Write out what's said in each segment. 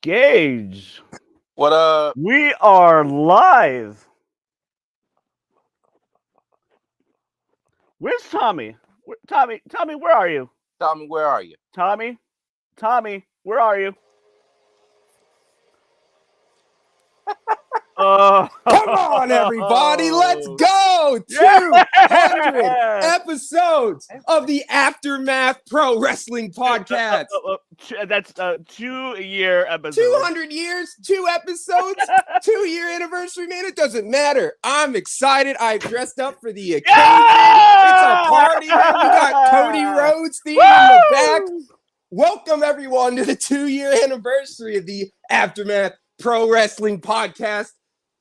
Gage, What we are live. Where's Tommy? Tommy, where are you? Tommy, where are you? Tommy, where are you? Come on, everybody. Let's go. Yeah! 200 episodes of the Aftermath Pro Wrestling Podcast. That's 2-year episode. 200 years, 2 episodes, 2-year anniversary, man. It doesn't matter. I'm excited. I dressed up for the occasion. Yeah! It's a party, man. We got Cody Rhodes theme in the back. Welcome, everyone, to the 2-year anniversary of the Aftermath Pro Wrestling Podcast.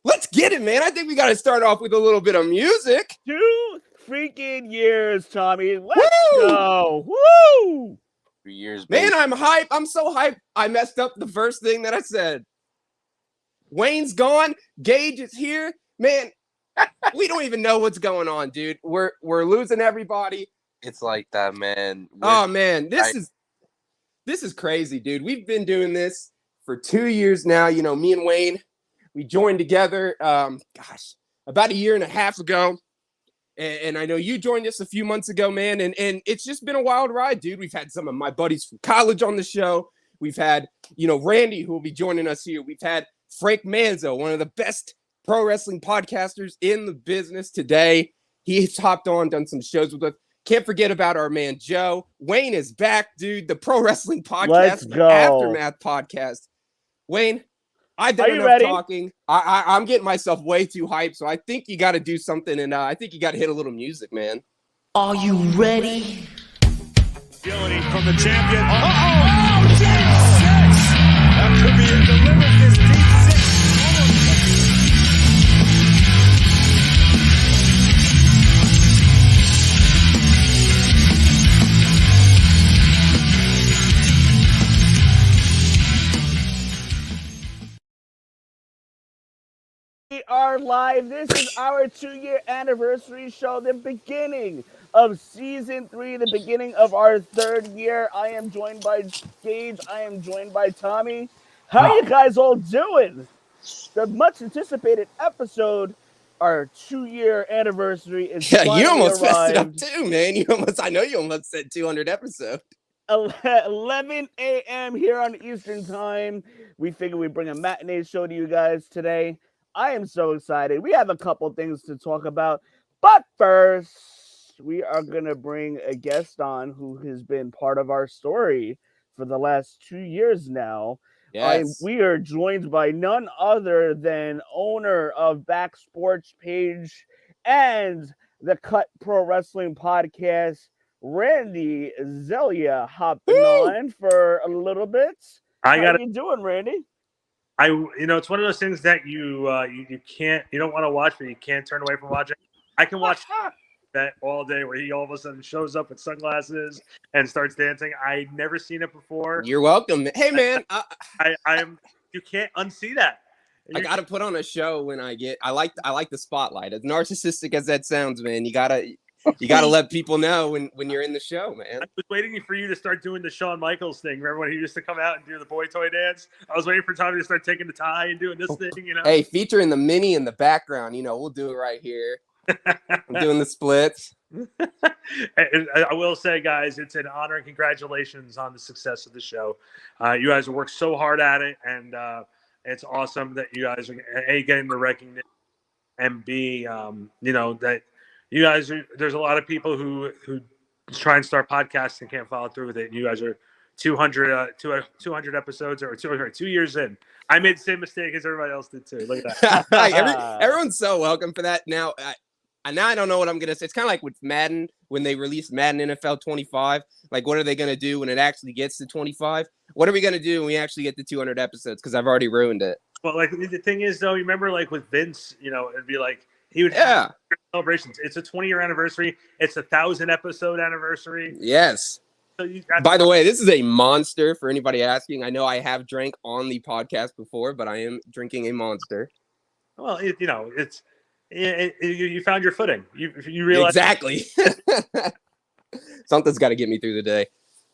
Let's get it, man. I think we got to start off with a little bit of music. 2 freaking years, Tommy. Let's Woo! go. Woo! 3 years, Man, baby. I'm hyped. I'm so hyped. I messed up the first thing that I said. Wayne's gone. Gage is here. Man, we don't even know what's going on, dude. We're losing everybody. It's like that, man. Oh man, this is crazy, dude. We've been doing this for 2 years now. You know, me and Wayne, we joined together, about a year and a half ago. And I know you joined us a few months ago, man. And it's just been a wild ride, dude. We've had some of my buddies from college on the show. We've had, Randy, who will be joining us here. We've had Frank Manzo, one of the best pro wrestling podcasters in the business today. He's hopped on, done some shows with us. Can't forget about our man, Joe. Wayne is back, dude. The Pro Wrestling Podcast, Let's go. Aftermath Podcast. Wayne, I've done enough ready? talking. I'm getting myself way too hyped, so I think you got to do something, and I think you got to hit a little music, man. Are you ready? Agility from the champion. Oh, deep six! That could be a delivered this deep six. We are live. This is our 2-year anniversary show, the beginning of season 3, the beginning of our 3rd year. I am joined by Gage. I am joined by Tommy. How you guys all doing? The much anticipated episode, our 2-year anniversary is Yeah, you finally almost messed it up arrived. too, man. I know you almost said 200 episodes. 11 a.m. here on Eastern Time. We figured we'd bring a matinee show to you guys today. I am so excited. We have a couple things to talk about. But first, we are going to bring a guest on who has been part of our story for the last 2 years now. Yes. We are joined by none other than owner of Back Sports Page and the Cut Pro Wrestling Podcast, Randy Zelia, hopping on for a little bit. How you doing, Randy? It's one of those things that you don't want to watch, but you can't turn away from watching. I can watch that all day where he all of a sudden shows up with sunglasses and starts dancing. I'd never seen it before. You're welcome. Hey, man. You can't unsee that. I got to put on a show when I like the spotlight. As narcissistic as that sounds, man, you gotta let people know when you're in the show, man. I was waiting for you to start doing the Shawn Michaels thing. Remember when he used to come out and do the boy toy dance? I was waiting for Tommy to start taking the tie and doing this thing, Hey, featuring the mini in the background, we'll do it right here. I'm doing the splits. I will say, guys, it's an honor and congratulations on the success of the show. You guys have worked so hard at it, and it's awesome that you guys are A, getting the recognition, and B, that you guys are. There's a lot of people who try and start podcasts and can't follow through with it. You guys are 200 episodes or 2 years in. I made the same mistake as everybody else did too. Look at that. Everyone's so welcome for that. Now I don't know what I'm gonna say. It's kind of like with Madden when they released Madden NFL 25. Like, what are they gonna do when it actually gets to 25? What are we gonna do when we actually get to 200 episodes? Because I've already ruined it. Well, like the thing is, though, you remember like with Vince, it'd be like he would have celebrations. It's a 20-year anniversary. It's a 1,000 episode anniversary. Yes. So by the way, this is a monster for anybody asking. I know I have drank on the podcast before, but I am drinking a monster. Well, you found your footing. You realize exactly. Something's got to get me through the day.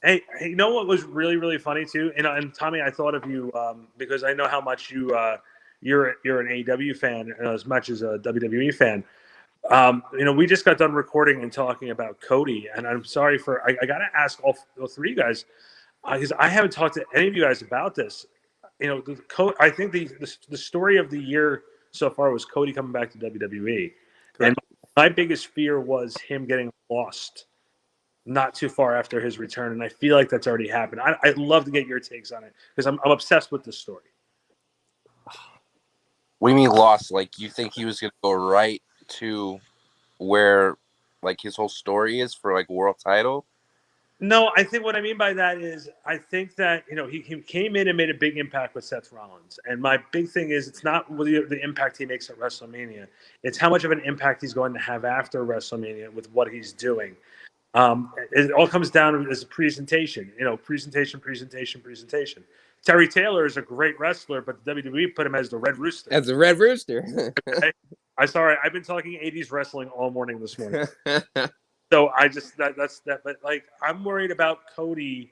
Hey, you know what was really, really funny too? And Tommy, I thought of you because I know how much you're an AEW fan as much as a WWE fan. We just got done recording and talking about Cody, and I'm sorry I got to ask all three of you guys because I haven't talked to any of you guys about this. I think the story of the year so far was Cody coming back to WWE, and my biggest fear was him getting lost not too far after his return, and I feel like that's already happened. I'd love to get your takes on it because I'm obsessed with this story. What do you mean lost? Like, you think he was going to go right to where, like, his whole story is for, like, world title? No, I think what I mean by that is I think that he came in and made a big impact with Seth Rollins, and my big thing is it's not really the impact he makes at WrestleMania; it's how much of an impact he's going to have after WrestleMania with what he's doing. It all comes down to this presentation, presentation. Terry Taylor is a great wrestler, but the WWE put him as the Red Rooster. As the Red Rooster. Okay? I've been talking 80s wrestling all morning this morning. So I just that's that. But like, I'm worried about Cody.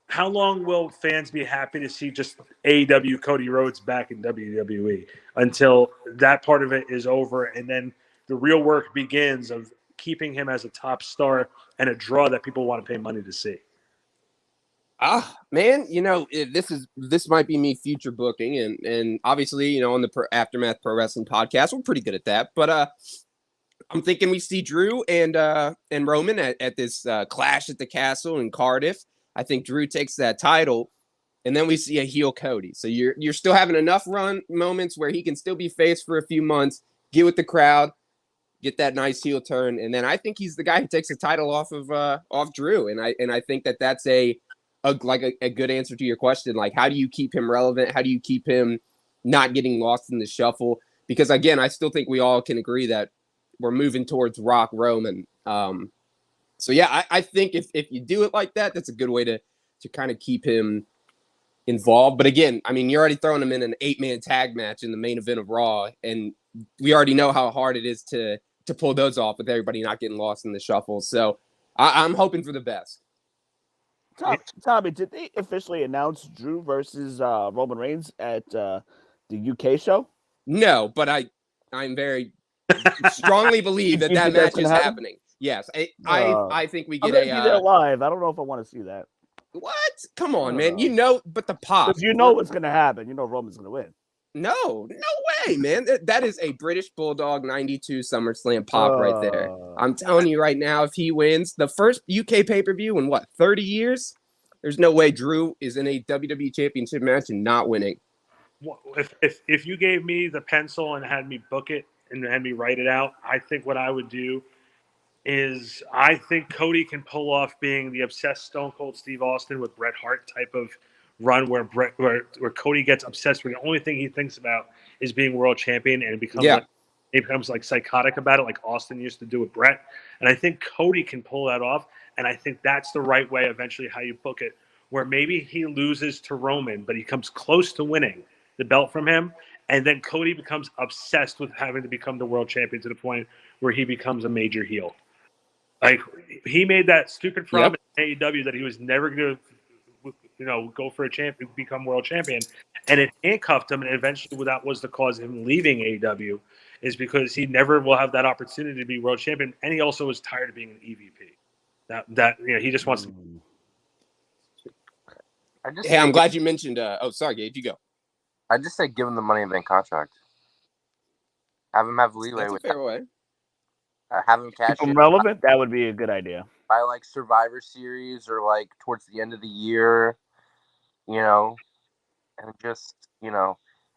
How long will fans be happy to see just AEW Cody Rhodes back in WWE until that part of it is over, and then the real work begins of keeping him as a top star and a draw that people want to pay money to see? Man, this might be me future booking, and obviously, on the Aftermath Pro Wrestling podcast, we're pretty good at that. But I'm thinking we see Drew and Roman at this Clash at the Castle in Cardiff. I think Drew takes that title, and then we see a heel Cody. So you're still having enough run moments where he can still be face for a few months, get with the crowd, get that nice heel turn, and then I think he's the guy who takes the title off Drew. And I think that's a good answer to your question. Like, how do you keep him relevant? How do you keep him not getting lost in the shuffle? Because again, I still think we all can agree that we're moving towards Rock Roman. So yeah, I think if you do it like that, that's a good way to kind of keep him involved. But again, I mean, you're already throwing him in an 8-man tag match in the main event of Raw, and we already know how hard it is to pull those off with everybody not getting lost in the shuffle. So I'm hoping for the best. Tommy, did they officially announce Drew versus Roman Reigns at the UK show? No, but I'm very strongly believe that match is happening. Yes, I think we get I'm gonna be there live. I don't know if I want to see that. What? Come on, man. But the pop. Because what's gonna happen. Roman's gonna win. No way, man. That is a British Bulldog 92 SummerSlam pop right there. I'm telling you right now, if he wins the first UK pay-per-view in 30 years, there's no way Drew is in a WWE Championship match and not winning. If you gave me the pencil and had me book it and had me write it out, I think what I would do is I think Cody can pull off being the obsessed Stone Cold Steve Austin with Bret Hart type of run where Cody gets obsessed where the only thing he thinks about is being world champion, and it becomes like psychotic about it, like Austin used to do with Bret. And I think Cody can pull that off, and I think that's the right way eventually how you book it, where maybe he loses to Roman, but he comes close to winning the belt from him, and then Cody becomes obsessed with having to become the world champion to the point where he becomes a major heel. Like, he made that stupid promise in AEW that he was never going to, go for a champion, become world champion, and it handcuffed him. And eventually, that was the cause of him leaving AEW, is because he never will have that opportunity to be world champion, and he also was tired of being an EVP. He just wants to. I'm glad you mentioned. Sorry, Gabe, you go. I just say give him the money in the contract. Have him have leeway with a fair way. Have him cash in. Relevant? That would be a good idea. By like Survivor Series or like towards the end of the year, and just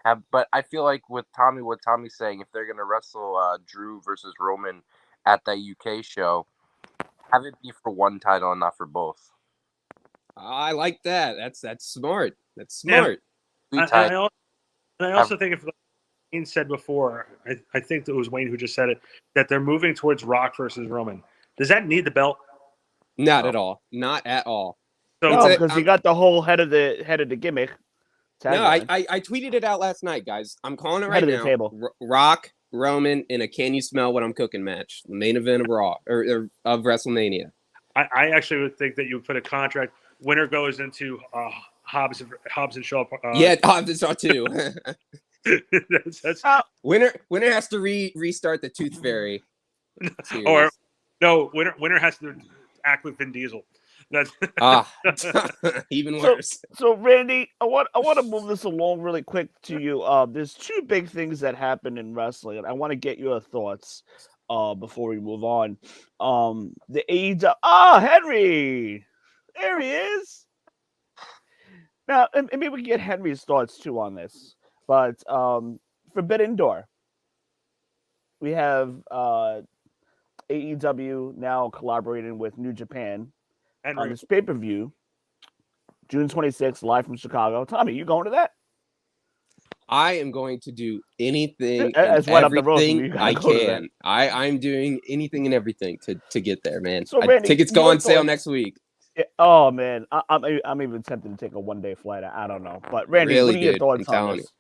have. But I feel like with Tommy, what Tommy's saying, if they're gonna wrestle Drew versus Roman at that UK show, have it be for one title and not for both. I like that. That's smart. That's smart. Yeah. I also think if Wayne said before, I think it was Wayne who just said it, that they're moving towards Rock versus Roman. Does that need the belt? Not at all. Not at all. So because you got the whole head of the gimmick. No, I tweeted it out last night, guys. I'm calling it right now. Table. Rock, Roman in a Can You Smell What I'm Cooking match, the main event of Raw or of WrestleMania. I actually would think that you would put a contract. Winner goes into Hobbs and Shaw. Yeah, Hobbs and Shaw too. That's winner has to restart the Tooth Fairy series. or no, winner has to act with Vin Diesel. That's even worse. So Randy, I want to move this along really quick to you. There's two big things that happen in wrestling, and I want to get your thoughts before we move on. The AEW. Henry, there he is. Now, and maybe we can get Henry's thoughts too on this. But Forbidden Door. We have AEW now collaborating with New Japan on this pay-per-view, June 26th, live from Chicago. Tommy, you going to that? I am going to do anything It's and right up the road from you. everything I can. I'm doing anything and everything to get there, man. So, Randy, tickets go on sale next week. Yeah, oh man, I'm even tempted to take a one-day flight. I don't know, but Randy, really what are your good. thoughts on this?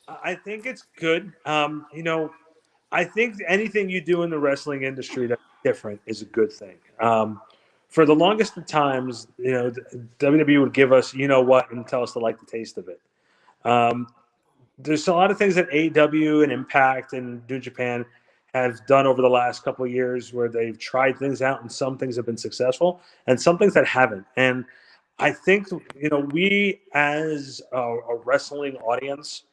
I think it's good. I think anything you do in the wrestling industry that's different is a good thing. For the longest of times, WWE would give us, and tell us to like the taste of it. There's a lot of things that AEW and Impact and New Japan have done over the last couple of years where they've tried things out, and some things have been successful and some things that haven't. And I think, we as a wrestling audience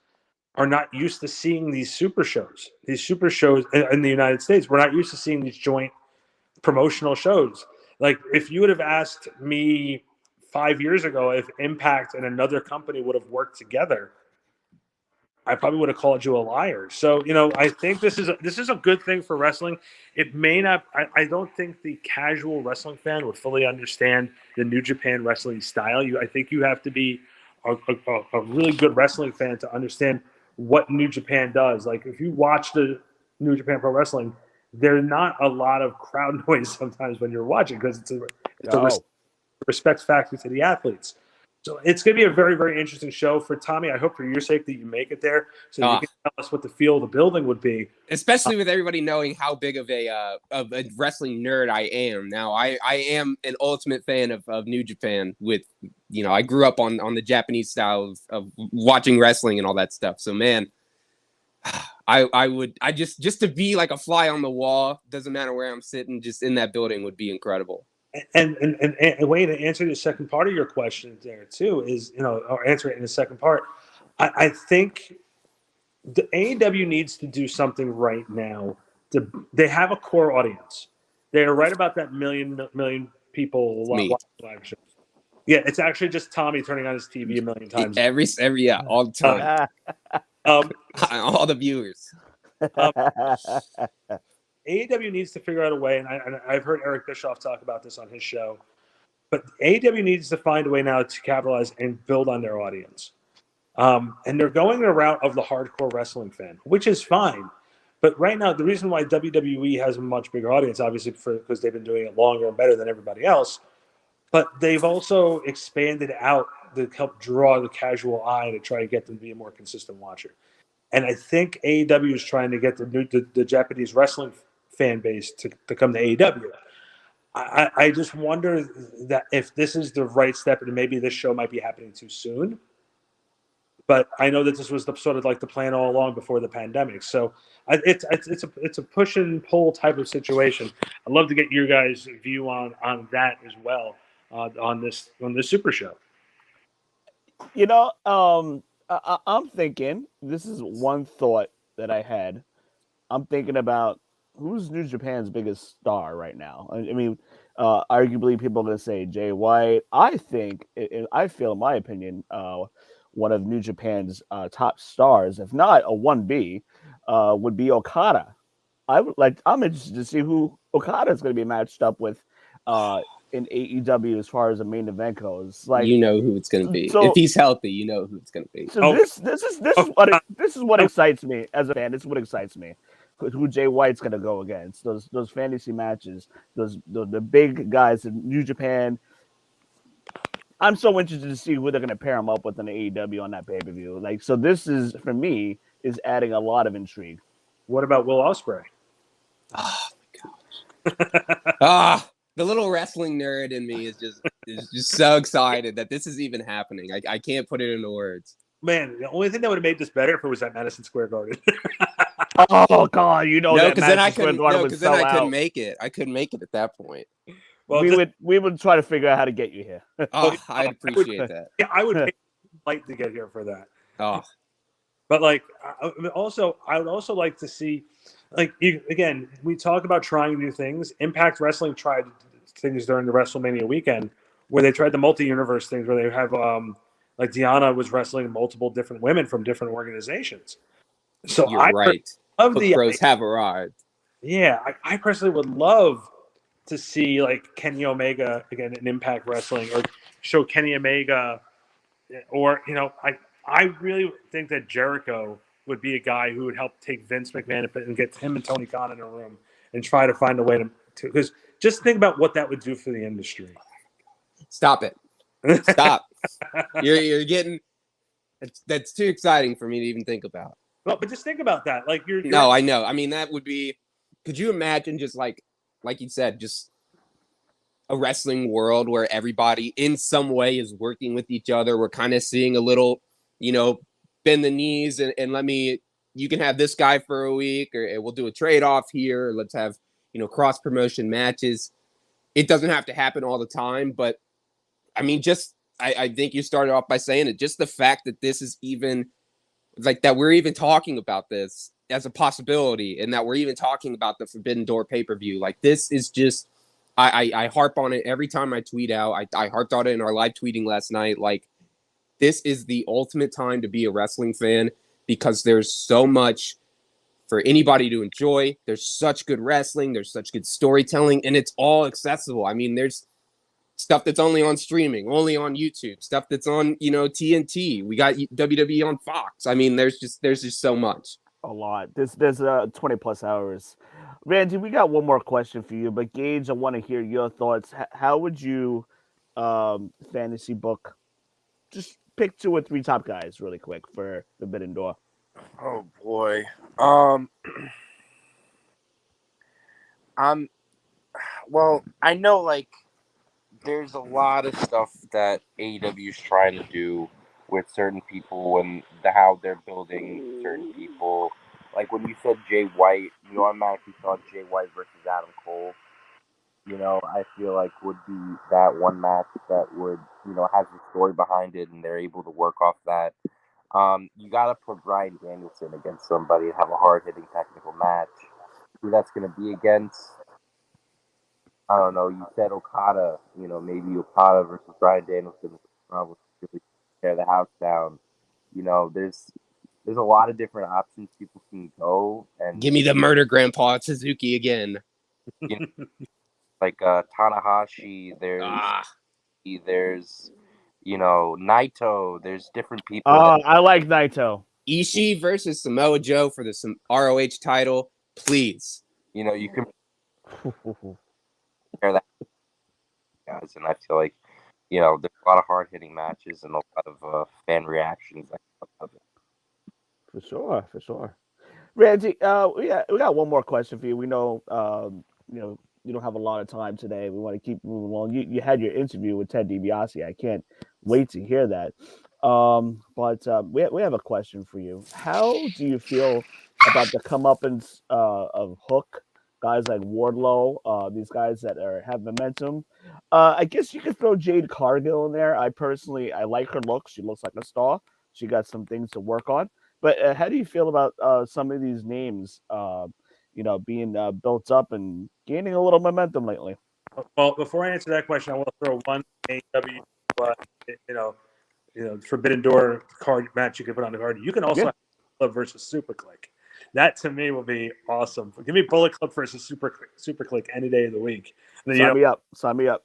are not used to seeing these super shows in the United States. We're not used to seeing these joint promotional shows. Like, if you would have asked me 5 years ago if Impact and another company would have worked together, I probably would have called you a liar. So, I think this is a good thing for wrestling. It may not. I don't think the casual wrestling fan would fully understand the New Japan wrestling style. I think you have to be a really good wrestling fan to understand what New Japan does. Like, if you watch the New Japan Pro Wrestling, there's not a lot of crowd noise sometimes when you're watching, because it's a respect factor to the athletes. So it's going to be a very, very interesting show for Tommy. I hope for your sake that you make it there so you can tell us what the feel of the building would be. Especially with everybody knowing how big of a wrestling nerd I am. Now, I am an ultimate fan of New Japan. With, I grew up on the Japanese style of watching wrestling and all that stuff. So, man, I just to be like a fly on the wall, doesn't matter where I'm sitting, just in that building would be incredible. And a way to answer the second part of your question there too is, or answer it in the second part. I think the AEW needs to do something right now. They have a core audience. They're right about that million people watching live shows. Yeah, it's actually just Tommy turning on his TV a million times. Every all the time. All the viewers. AEW needs to figure out a way, and I've heard Eric Bischoff talk about this on his show, but AEW needs to find a way now to capitalize and build on their audience. And they're going the route of the hardcore wrestling fan, which is fine. But right now, the reason why WWE has a much bigger audience, obviously, because they've been doing it longer and better than everybody else, but they've also expanded out to help draw the casual eye to try to get them to be a more consistent watcher. And I think AEW is trying to get the Japanese wrestling fan base to come to AEW. I just wonder that if this is the right step, and maybe this show might be happening too soon. But I know that this was sort of like the plan all along before the pandemic. So it's a push and pull type of situation. I'd love to get your guys' view on that as well on this Super Show. I'm thinking, this is one thought that I had. I'm thinking about who's New Japan's biggest star right now. I mean, arguably people are going to say Jay White. I feel, in my opinion, one of New Japan's top stars, if not a 1B, would be Okada. I'm interested to see who Okada is going to be matched up with in AEW as far as the main event goes. Like, you know who it's going to be. So, if he's healthy, you know who it's going to be. So this is what excites me as a fan. This is what excites me. Who Jay White's going to go against. Those fantasy matches, the big guys in New Japan. I'm so interested to see who they're going to pair him up with in the AEW on that pay-per-view. Like, so this is, for me, is adding a lot of intrigue. What about Will Ospreay? Oh my gosh. the little wrestling nerd in me is just so excited that this is even happening. I can't put it into words. Man, the only thing that would have made this better if it was at Madison Square Garden. Oh God, you know No, that because then I Madison Square couldn't. Garden No, would because then sell I couldn't out. make it. I couldn't make it at that point. Well, We would try to figure out how to get you here. Oh, I'd appreciate that. yeah, I would pay flight to get here for that. Oh, But like, I would also like to see, like, again, we talk about trying new things. Impact Wrestling tried things during the WrestleMania weekend where they tried the multi-universe things where they have like Deanna was wrestling multiple different women from different organizations. So you're right. love Hook the Bros have arrived. yeah. I personally would love to see like Kenny Omega again in Impact Wrestling, or show Kenny Omega, or I really think that Jericho would be a guy who would help take Vince McMahon and get him and Tony Khan in a room and try to find a way to because just think about what that would do for the industry. Stop it. Stop. You're getting that's too exciting for me to even think about. Well, but just think about that. Like No, I know. I mean, that would be. Could you imagine just like you said, just a wrestling world where everybody in some way is working with each other? We're kind of seeing a little, bend the knees and you can have this guy for a week, or we'll do a trade off here. Or let's have, cross promotion matches. It doesn't have to happen all the time, but I mean, I think you started off by saying it. Just the fact that this is even like that we're even talking about this as a possibility, and that we're even talking about the Forbidden Door pay-per-view. Like, this is just, I harp on it every time I tweet out. I harped on it in our live tweeting last night. Like, this is the ultimate time to be a wrestling fan because there's so much for anybody to enjoy. There's such good wrestling. There's such good storytelling, and it's all accessible. I mean, there's stuff that's only on streaming, only on YouTube, stuff that's on, TNT. We got WWE on Fox. I mean, there's just so much. A lot. There's 20 plus hours. Randy, we got one more question for you, but Gage, I want to hear your thoughts. How would you fantasy book? Just pick 2 or 3 top guys really quick for Forbidden Door. Oh boy. Well, I know like there's a lot of stuff that AEW is trying to do with certain people and how they're building certain people. Like when you said Jay White, you automatically thought Jay White versus Adam Cole. I feel like would be that one match that would, has a story behind it and they're able to work off that. You got to put Bryan Danielson against somebody and have a hard-hitting technical match. Who that's going to be against? I don't know. You said Okada. Maybe Okada versus Bryan Danielson would really tear the house down. There's a lot of different options people can go. And give me the murder grandpa Suzuki again. Like Tanahashi. There's Naito. There's different people. I like Naito. Ishii versus Samoa Joe for the ROH title, please. You can compare that, guys, and I feel like there's a lot of hard hitting matches and a lot of fan reactions that come out of it. For sure. Randy, we got one more question for you. We know you don't have a lot of time today. We want to keep moving along. You had your interview with Ted DiBiase. I can't wait to hear that. But we have a question for you. How do you feel about the comeuppance of Hook, guys like Wardlow, these guys that have momentum? I guess you could throw Jade Cargill in there. I like her look. She looks like a star. She got some things to work on. But how do you feel about some of these names, being built up and gaining a little momentum lately? Well, before I answer that question, I want to throw one AEW, Forbidden Door card match you can put on the card. You can also have Bullet Club versus Super Click. That to me will be awesome. Give me Bullet Club versus Super Click any day of the week. Sign me up.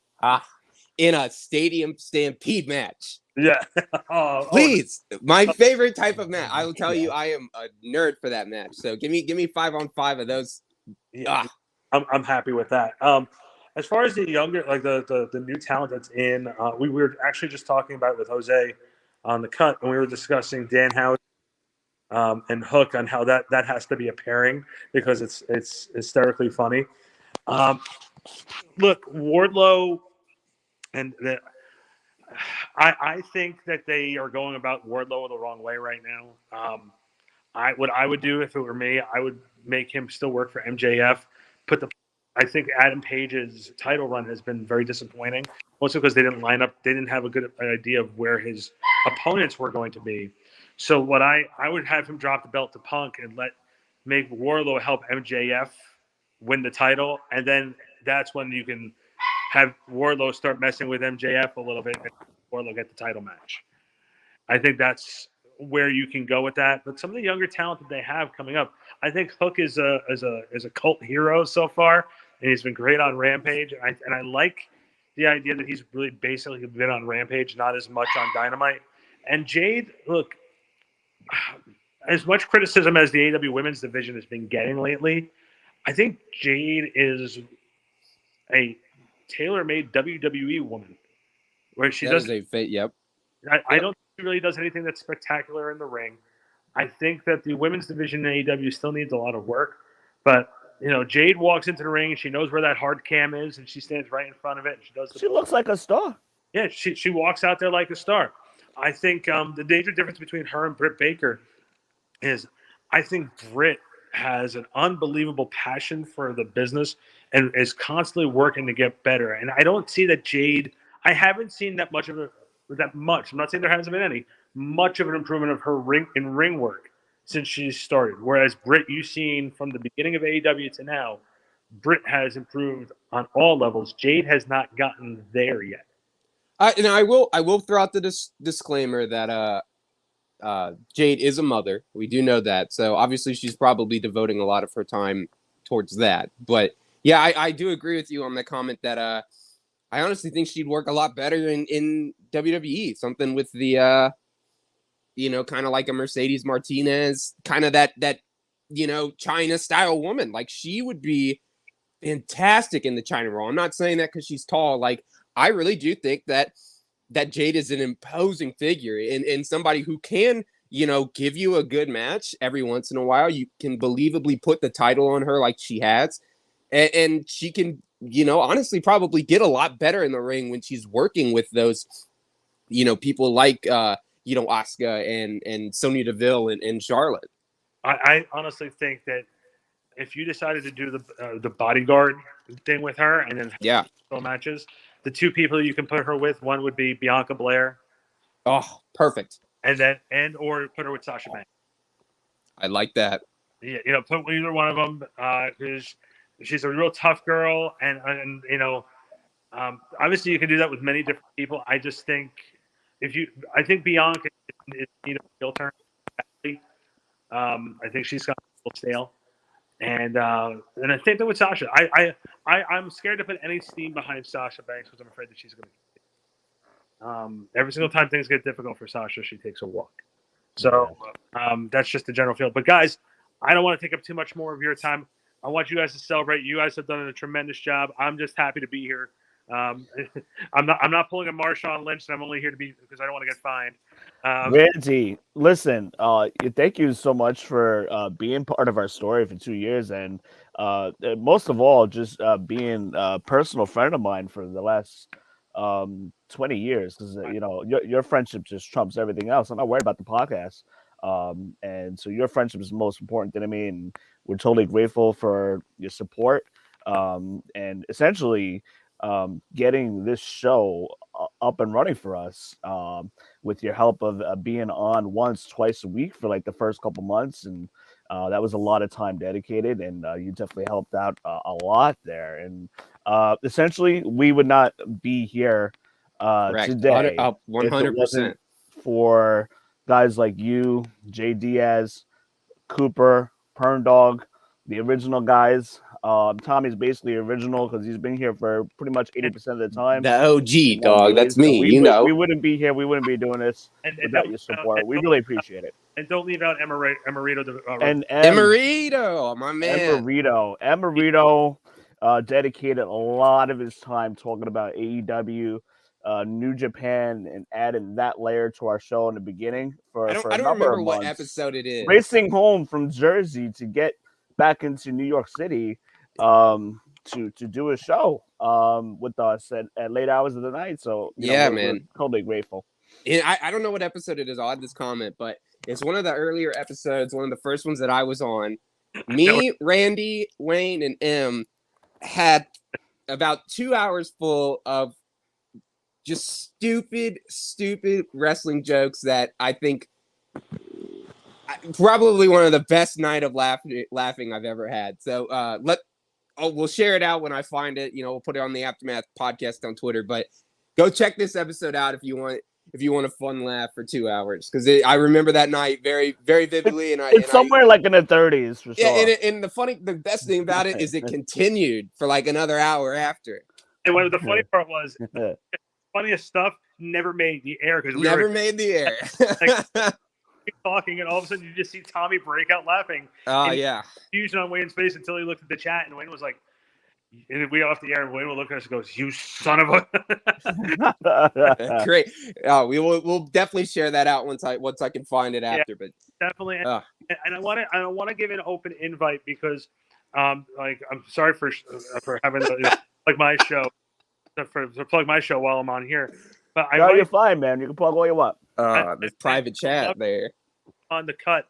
In a stadium stampede match. Yeah. Please. My favorite type of match. I will tell you, I am a nerd for that match. So give me 5-on-5 of those. Yeah. I'm happy with that. As far as the younger, like the new talent that's in, we were actually just talking about it with Jose on the cut, and we were discussing Danhausen and Hook on how that has to be a pairing because it's hysterically funny. Look, Wardlow, and I think that they are going about Wardlow the wrong way right now. What I would do if it were me, I would make him still work for MJF. I think Adam Page's title run has been very disappointing, also because they didn't line up. They didn't have a good idea of where his opponents were going to be. So what I would have him drop the belt to Punk and make Wardlow help MJF win the title, and then that's when you can have Wardlow start messing with MJF a little bit, and Wardlow get the title match. I think that's where you can go with that. But some of the younger talent that they have coming up, I think Hook is a cult hero so far, and he's been great on Rampage. And I like the idea that he's really basically been on Rampage, not as much on Dynamite. And Jade, look, as much criticism as the AEW Women's Division has been getting lately, I think Jade is a tailor-made WWE woman, where she does. Yep. I don't think she really does anything that's spectacular in the ring. I think that the women's division in AEW still needs a lot of work. But, Jade walks into the ring and she knows where that hard cam is and she stands right in front of it. And she looks like a star. Yeah, she walks out there like a star. I think the major difference between her and Britt Baker is I think Britt has an unbelievable passion for the business and is constantly working to get better. And I don't see that Jade – I haven't seen that much of it. That much. I'm not saying there hasn't been much of an improvement of her ring work since she started. Whereas Britt, you've seen from the beginning of AEW to now, Britt has improved on all levels. Jade has not gotten there yet. And I will throw out the disclaimer that Jade is a mother. We do know that. So obviously she's probably devoting a lot of her time towards that. But yeah, I do agree with you on the comment that I honestly think she'd work a lot better in WWE. Something with the, kind of like a Mercedes Martinez, kind of that China style woman. Like she would be fantastic in the China role. I'm not saying that because she's tall. Like I really do think that Jade is an imposing figure and somebody who can, give you a good match every once in a while. You can believably put the title on her like she has, and she can, honestly probably get a lot better in the ring when she's working with those, people like, Asuka and Sonya Deville and Charlotte. I honestly think that if you decided to do the bodyguard thing with her and then matches, the two people you can put her with, one would be Bianca Belair. Oh, perfect. Or put her with Sasha Banks. I like that. Yeah, put either one of them because she's a real tough girl, and obviously you can do that with many different people. I just think I think Bianca is need a heel turn. I think she's got a little stale, and I think that with Sasha, I'm scared to put any steam behind Sasha Banks because I'm afraid that she's going to. Every single time things get difficult for Sasha, she takes a walk. So that's just the general feel. But guys, I don't want to take up too much more of your time. I want you guys to celebrate. You guys have done a tremendous job. I'm just happy to be here. I'm not pulling a Marshawn Lynch, and I'm only here to be because I don't want to get fined. Randy, listen, thank you so much for being part of our story for 2 years, and most of all, just being a personal friend of mine for the last 20 years. Because your friendship just trumps everything else. I'm not worried about the podcast, and so your friendship is the most important thing to me, and we're totally grateful for your support, and essentially getting this show up and running for us with your help of being on twice a week for like the first couple months. And that was a lot of time dedicated, and you definitely helped out a lot there. And essentially, we would not be here today 100%. if it wasn't for guys like you, Jay Diaz, Cooper, Pern Dog, the original guys. Tommy's basically original because he's been here for pretty much 80% of the time. The OG dog, that's me. So we wouldn't be here. We wouldn't be doing this without your support. We really appreciate it. And don't leave out Emerito. Emerito, my man. Emerito dedicated a lot of his time talking about AEW, New Japan, and adding that layer to our show in the beginning for I a don't number remember of what months. episode it is. Racing home from Jersey to get back into New York City to do a show with us at late hours of the night. So Yeah, we're man. totally grateful. And I don't know what episode it is. I'll add this comment, but it's one of the earlier episodes, one of the first ones that I was on. Me, Randy, Wayne, and M had about 2 hours full of just stupid wrestling jokes that I think probably one of the best night of laughing I've ever had. So we'll share it out when I find it. We'll put it on the Aftermath podcast on Twitter. But go check this episode out if you want a fun laugh for 2 hours, because I remember that night very, very vividly. It's somewhere like in the 30s for sure. Yeah, and the best thing about it is it continued for like another hour after. And what the funny part was, funniest stuff never made the air because we never made the air. Talking, and all of a sudden you just see Tommy break out laughing. Oh yeah, confusion on Wayne's face until he looked at the chat, and Wayne was like, and we off the air, and Wayne will look at us and goes, "You son of a." Great. We'll definitely share that out once I can find it after. But definitely, and I want to give an open invite because, I'm sorry for having like my show to plug my show while I'm on here, but you're fine, man. You can plug all you want. This private chat there on the cut.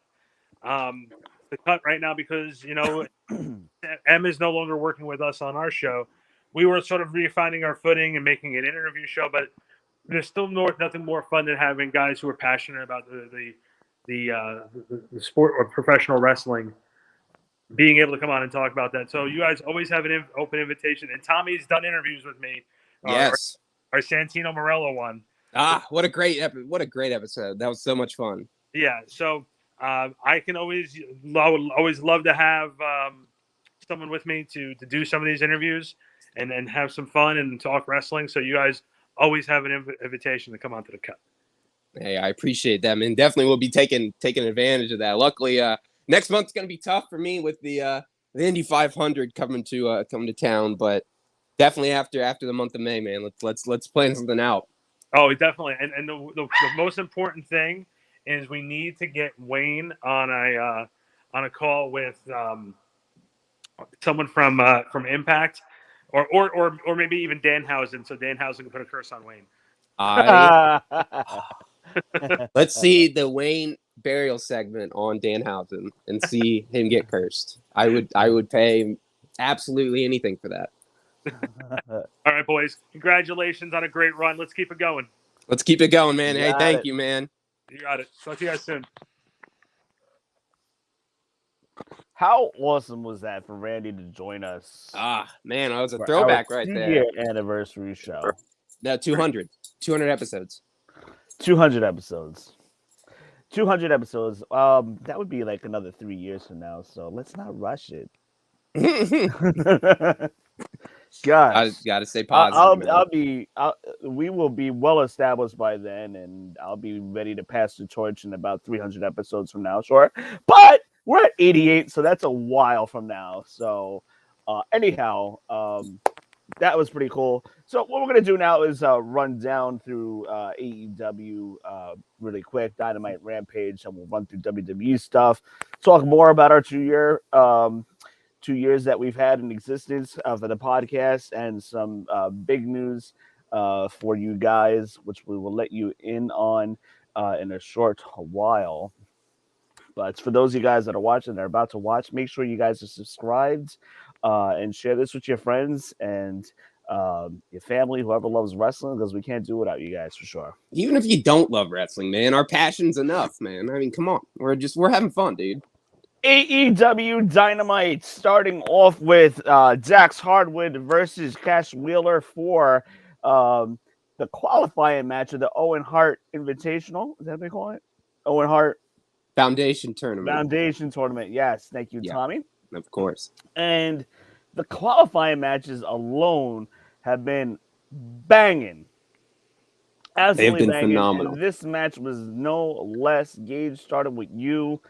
The cut right now because M is no longer working with us on our show. We were sort of refinding our footing and making an interview show, but there's still nothing more fun than having guys who are passionate about the sport or professional wrestling being able to come on and talk about that. So you guys always have an open invitation, and Tommy's done interviews with me. Yes, our Santino Morello one. What a great episode! That was so much fun. Yeah, so. I would always love to have someone with me to do some of these interviews and have some fun and talk wrestling. So you guys always have an invitation to come onto the cut. Hey, I appreciate that, man. Definitely will be taking advantage of that. Luckily, next month's going to be tough for me with the Indy 500 coming to town, but definitely after the month of May, man. Let's plan something out. Oh, definitely. And the most important thing is we need to get Wayne on a call with someone from Impact, or maybe even Danhausen, so Danhausen can put a curse on Wayne. Let's see the Wayne burial segment on Danhausen and see him get cursed. I would pay absolutely anything for that. All right, boys. Congratulations on a great run. Let's keep it going. Let's keep it going, man. Hey, thank you, man. You got it. Talk to you guys soon. How awesome was that for Randy to join us? Man, that was a throwback right there. 2-year anniversary show. No, 200 episodes. 200 episodes. 200 episodes. That would be like another 3 years from now. So let's not rush it. Gosh, I gotta stay positive. We will be well established by then, and I'll be ready to pass the torch in about 300 episodes from now. Sure, but we're at 88, so that's a while from now. So, anyhow, that was pretty cool. So what we're gonna do now is run down through AEW really quick, Dynamite, Rampage, and we'll run through WWE stuff. Talk more about our 2 years that we've had in existence for the podcast, and some big news for you guys, which we will let you in on in a short while. But for those of you guys that are watching, that are about to watch, make sure you guys are subscribed and share this with your friends and your family, whoever loves wrestling, because we can't do without you guys for sure. Even if you don't love wrestling, man, our passion's enough, man. I mean, come on. We're having fun, dude. AEW Dynamite, starting off with Dax Hardwood versus Cash Wheeler for the qualifying match of the Owen Hart Invitational. Is that what they call it? Owen Hart Foundation Tournament. Yes, thank you, Tommy. Of course. And the qualifying matches alone have been banging. Absolutely They've been banging. phenomenal. And this match was no less. Gage started with you.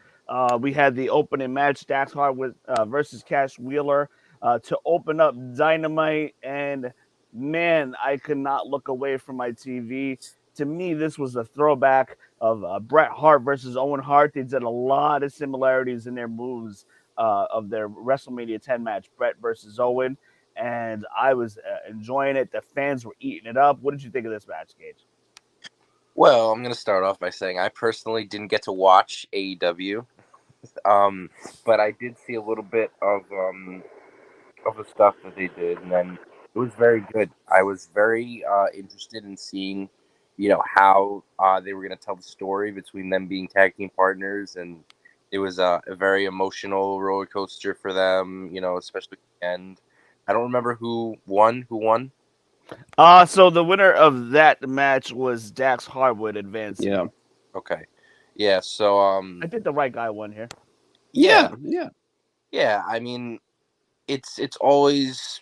We had the opening match, Dax Hardwood versus Cash Wheeler, to open up Dynamite. And, man, I could not look away from my TV. To me, this was a throwback of Bret Hart versus Owen Hart. They did a lot of similarities in their moves of their WrestleMania 10 match, Bret versus Owen. and I was enjoying it. The fans were eating it up. What did you think of this match, Gage? Well, I'm going to start off by saying I personally didn't get to watch AEW, but I did see a little bit of the stuff that they did, and then it was very good. I was very interested in seeing, how they were going to tell the story between them being tag team partners, and it was a very emotional roller coaster for them, especially at the end. I don't remember who won. Who won? So the winner of that match was Dax Harwood advancing. Yeah. Okay, yeah. So I think the right guy won here. Yeah. yeah. I mean, it's always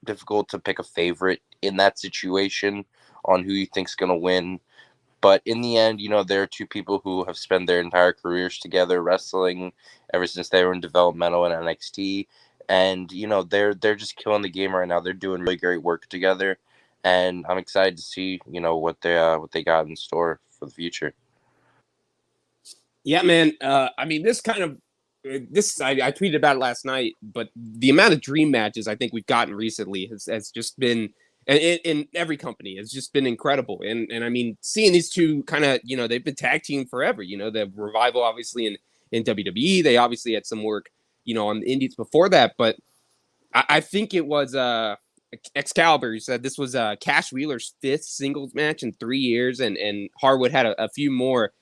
difficult to pick a favorite in that situation on who you think's gonna win. But in the end, there are two people who have spent their entire careers together wrestling ever since they were in developmental and NXT, and they're just killing the game right now. They're doing really great work together, and I'm excited to see what they got in store for the future. Yeah, man. I mean, this kind of I tweeted about it last night, but the amount of dream matches I think we've gotten recently has just been in every company has just been incredible. And I mean, seeing these two kind of they've been tag team forever. The Revival obviously in WWE, they obviously had some work on the Indies before that, but I think it was Excalibur who said this was Cash Wheeler's 5th singles match in 3 years, and Harwood had a few more.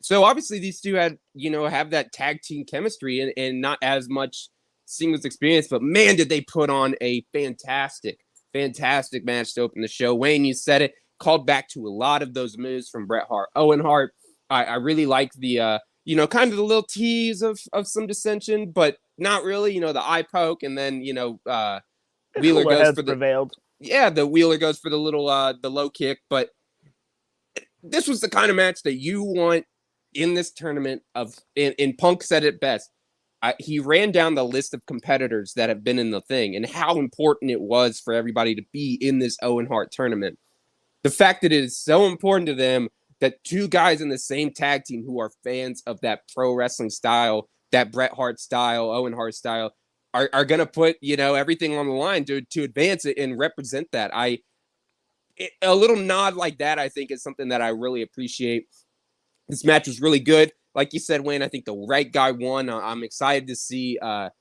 So obviously these two had, have that tag team chemistry and not as much singles experience, but man, did they put on a fantastic match to open the show. Wayne, you said it, called back to a lot of those moves from Bret Hart. Owen Hart, I really like the, kind of the little tease of some dissension, but not really, the eye poke. And then, Wheeler goes for prevailed. The Wheeler goes for the little, the low kick, but this was the kind of match that you want in this tournament and Punk said it best. He ran down the list of competitors that have been in the thing and how important it was for everybody to be in this Owen Hart tournament. The fact that it is so important to them that two guys in the same tag team who are fans of that pro wrestling style, that Bret Hart style, Owen Hart style, are going to put, everything on the line to advance it and represent that. A little nod like that, I think, is something that I really appreciate. This match was really good. Like you said, Wayne, I think the right guy won. I'm excited to see, the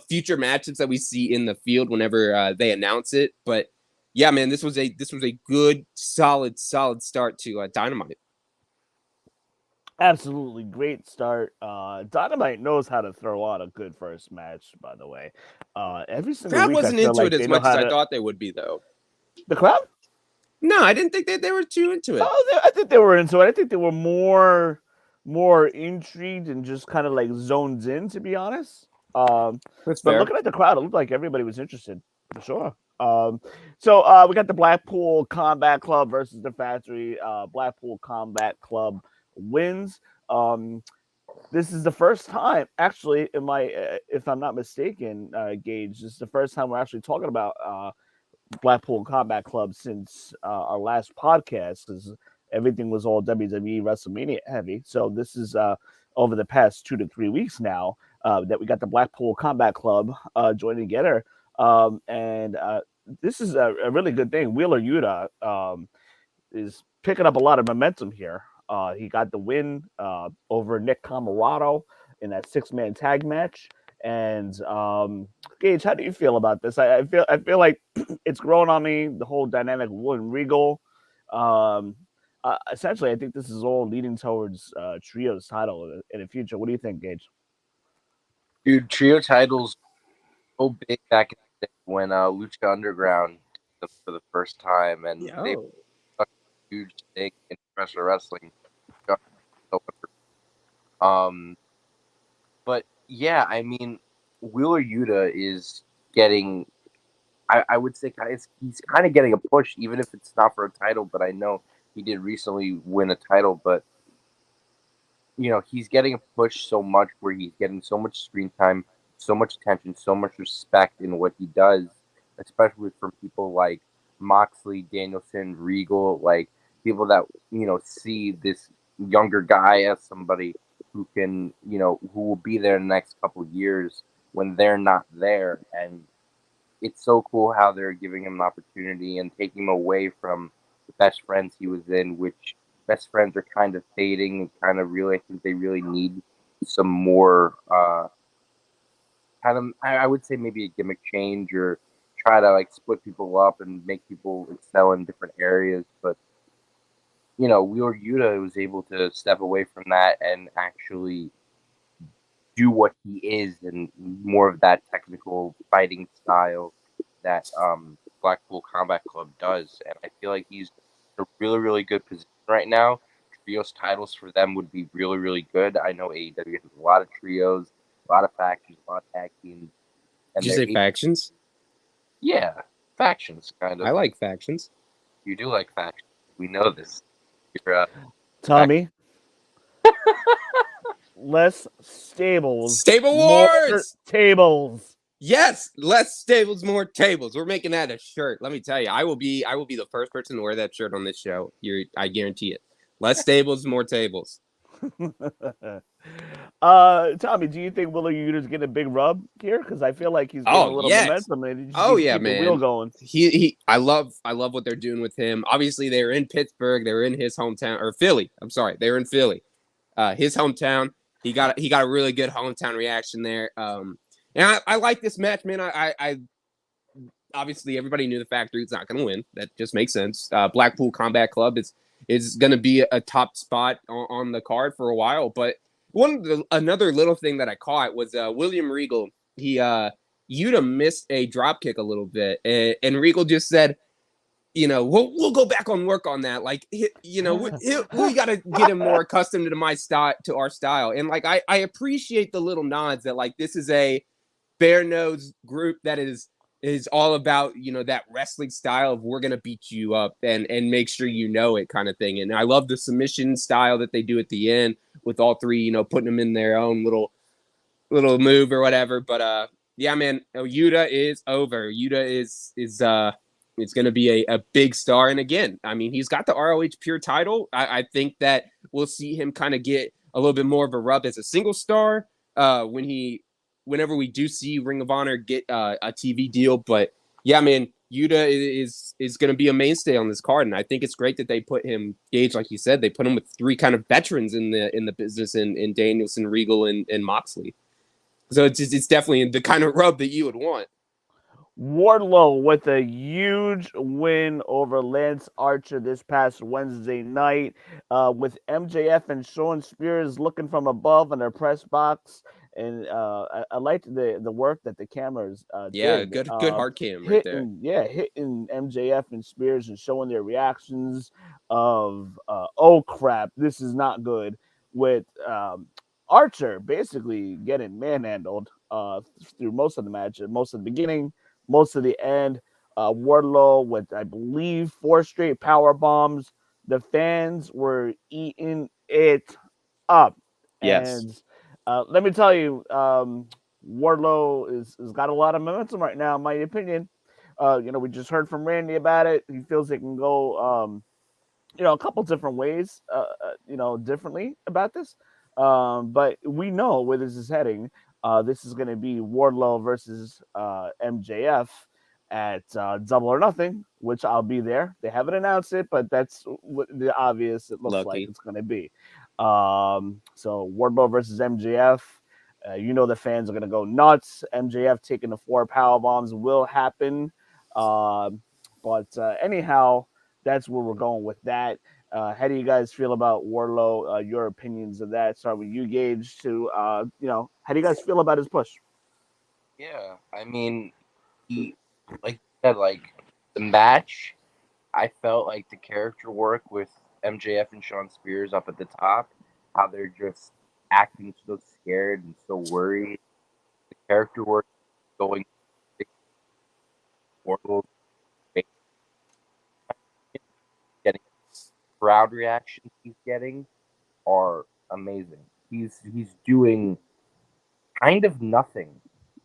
future matches that we see in the field whenever they announce it. But yeah, man, this was a good, solid start to Dynamite. Absolutely great start. Dynamite knows how to throw out a good first match. By the way, every single Crowd week wasn't I feel into like it as much as I thought they would be, though. The crowd? No, I didn't think they were too into it. Oh, I think they were into it. I think they were more intrigued and just kind of like zoned in, to be honest. That's But fair. looking at the crowd, it looked like everybody was interested for sure. So we got the Blackpool Combat Club versus the Factory. Blackpool Combat Club wins. This is the first time, actually, if I'm not mistaken, Gage, this is the first time we're actually talking about Blackpool Combat Club since our last podcast, because everything was all WWE WrestleMania heavy. So this is over the past 2 to 3 weeks now that we got the Blackpool Combat Club joining together, and this is a really good thing. Wheeler Yuta is picking up a lot of momentum here. He got the win over Nick Comoroto in that 6-man tag match. And Gage, how do you feel about this? I feel like it's growing on me. The whole dynamic with William Regal. Essentially, I think this is all leading towards Trio's title in the future. What do you think, Gage? Dude, Trio titles so big back in the day when Lucha Underground did them for the first time, and they such a huge stake in professional wrestling. But yeah, I mean, Wheeler Yuta is getting, I would say, guys, he's kind of getting a push, even if it's not for a title. But I know he did recently win a title, but he's getting a push so much where he's getting so much screen time, so much attention, so much respect in what he does, especially from people like Moxley, Danielson, Regal, like people that see this younger guy as somebody who can who will be there in the next couple of years. when they're not there. And it's so cool how they're giving him an opportunity and taking him away from the best friends he was in, which best friends are kind of fading and kind of really, I think they really need some more kind of, I would say maybe a gimmick change or try to like split people up and make people excel in different areas. But Wheeler Yuta was able to step away from that and actually do what he is and more of that technical fighting style that Blackpool Combat Club does. And I feel like he's in a really, really good position right now. Trios titles for them would be really, really good. I know AEW has a lot of trios, a lot of factions, a lot of tag teams. And Did you say factions? Yeah, factions, kind of. I like factions. You do like factions. We know this. You're, Tommy, less stables, Stable more Wars! tables. Yes, less stables, more tables. We're making that a shirt. Let me tell you, I will be the first person to wear that shirt on this show. I guarantee it. Less stables, more tables. Tommy, do you think Wheeler Yuta's getting a big rub here? Because I feel like he's getting a little momentum and he just needs to keep the wheel going. I love what they're doing with him. Obviously, they were in Pittsburgh. They were in his hometown, or Philly. I'm sorry, they were in Philly, his hometown. He got a really good hometown reaction there. And I like this match, man. I obviously everybody knew the Factory's not going to win. That just makes sense. Blackpool Combat Club is going to be a top spot on the card for a while. But another little thing that I caught was William Regal. Yuta missed a drop kick a little bit, and Regal just said, we'll go back on work on that. Like, we got to get him more accustomed to our style. And like, I appreciate the little nods that like this is a bare-nosed group that is all about, that wrestling style of we're going to beat you up and make sure it kind of thing. And I love the submission style that they do at the end with all three, putting them in their own little move or whatever. But yeah, man, Yuta is over. Yuta is it's going to be a big star. And again, I mean, he's got the ROH Pure title. I think that we'll see him kind of get a little bit more of a rub as a single star whenever we do see Ring of Honor get a TV deal. But yeah, man, Yuta is going to be a mainstay on this card. And I think it's great that they put him, Gage, like you said, they put him with three kind of veterans in the business in Danielson, Regal, and Moxley. So it's definitely the kind of rub that you would want. Wardlow with a huge win over Lance Archer this past Wednesday night, with MJF and Shawn Spears looking from above in their press box. And I liked the work that the cameras did. Good hard cam right there. Yeah, hitting MJF and Spears and showing their reactions of, oh crap, this is not good, with Archer basically getting manhandled through most of the match, most of the beginning, most of the end. Wardlow with, I believe, 4 straight power bombs. The fans were eating it up. Yes. And let me tell you, Wardlow has got a lot of momentum right now, in my opinion. We just heard from Randy about it. He feels it can go, a couple different ways, differently about this. But we know where this is heading. This is going to be Wardlow versus MJF at Double or Nothing, which I'll be there. They haven't announced it, but that's what the obvious it looks like it's going to be. So Wardlow versus MJF. The fans are going to go nuts. MJF taking the 4 power bombs will happen. But anyhow, that's where we're going with that. How do you guys feel about Wardlow? Your opinions of that? Start with you, Gage. How do you guys feel about his push? Yeah, I mean, like you said, like the match, I felt like the character work with MJF and Shawn Spears up at the top, how they're just acting so scared and so worried. The character work going Wardlow getting crowd reactions he's getting are amazing. He's doing kind of nothing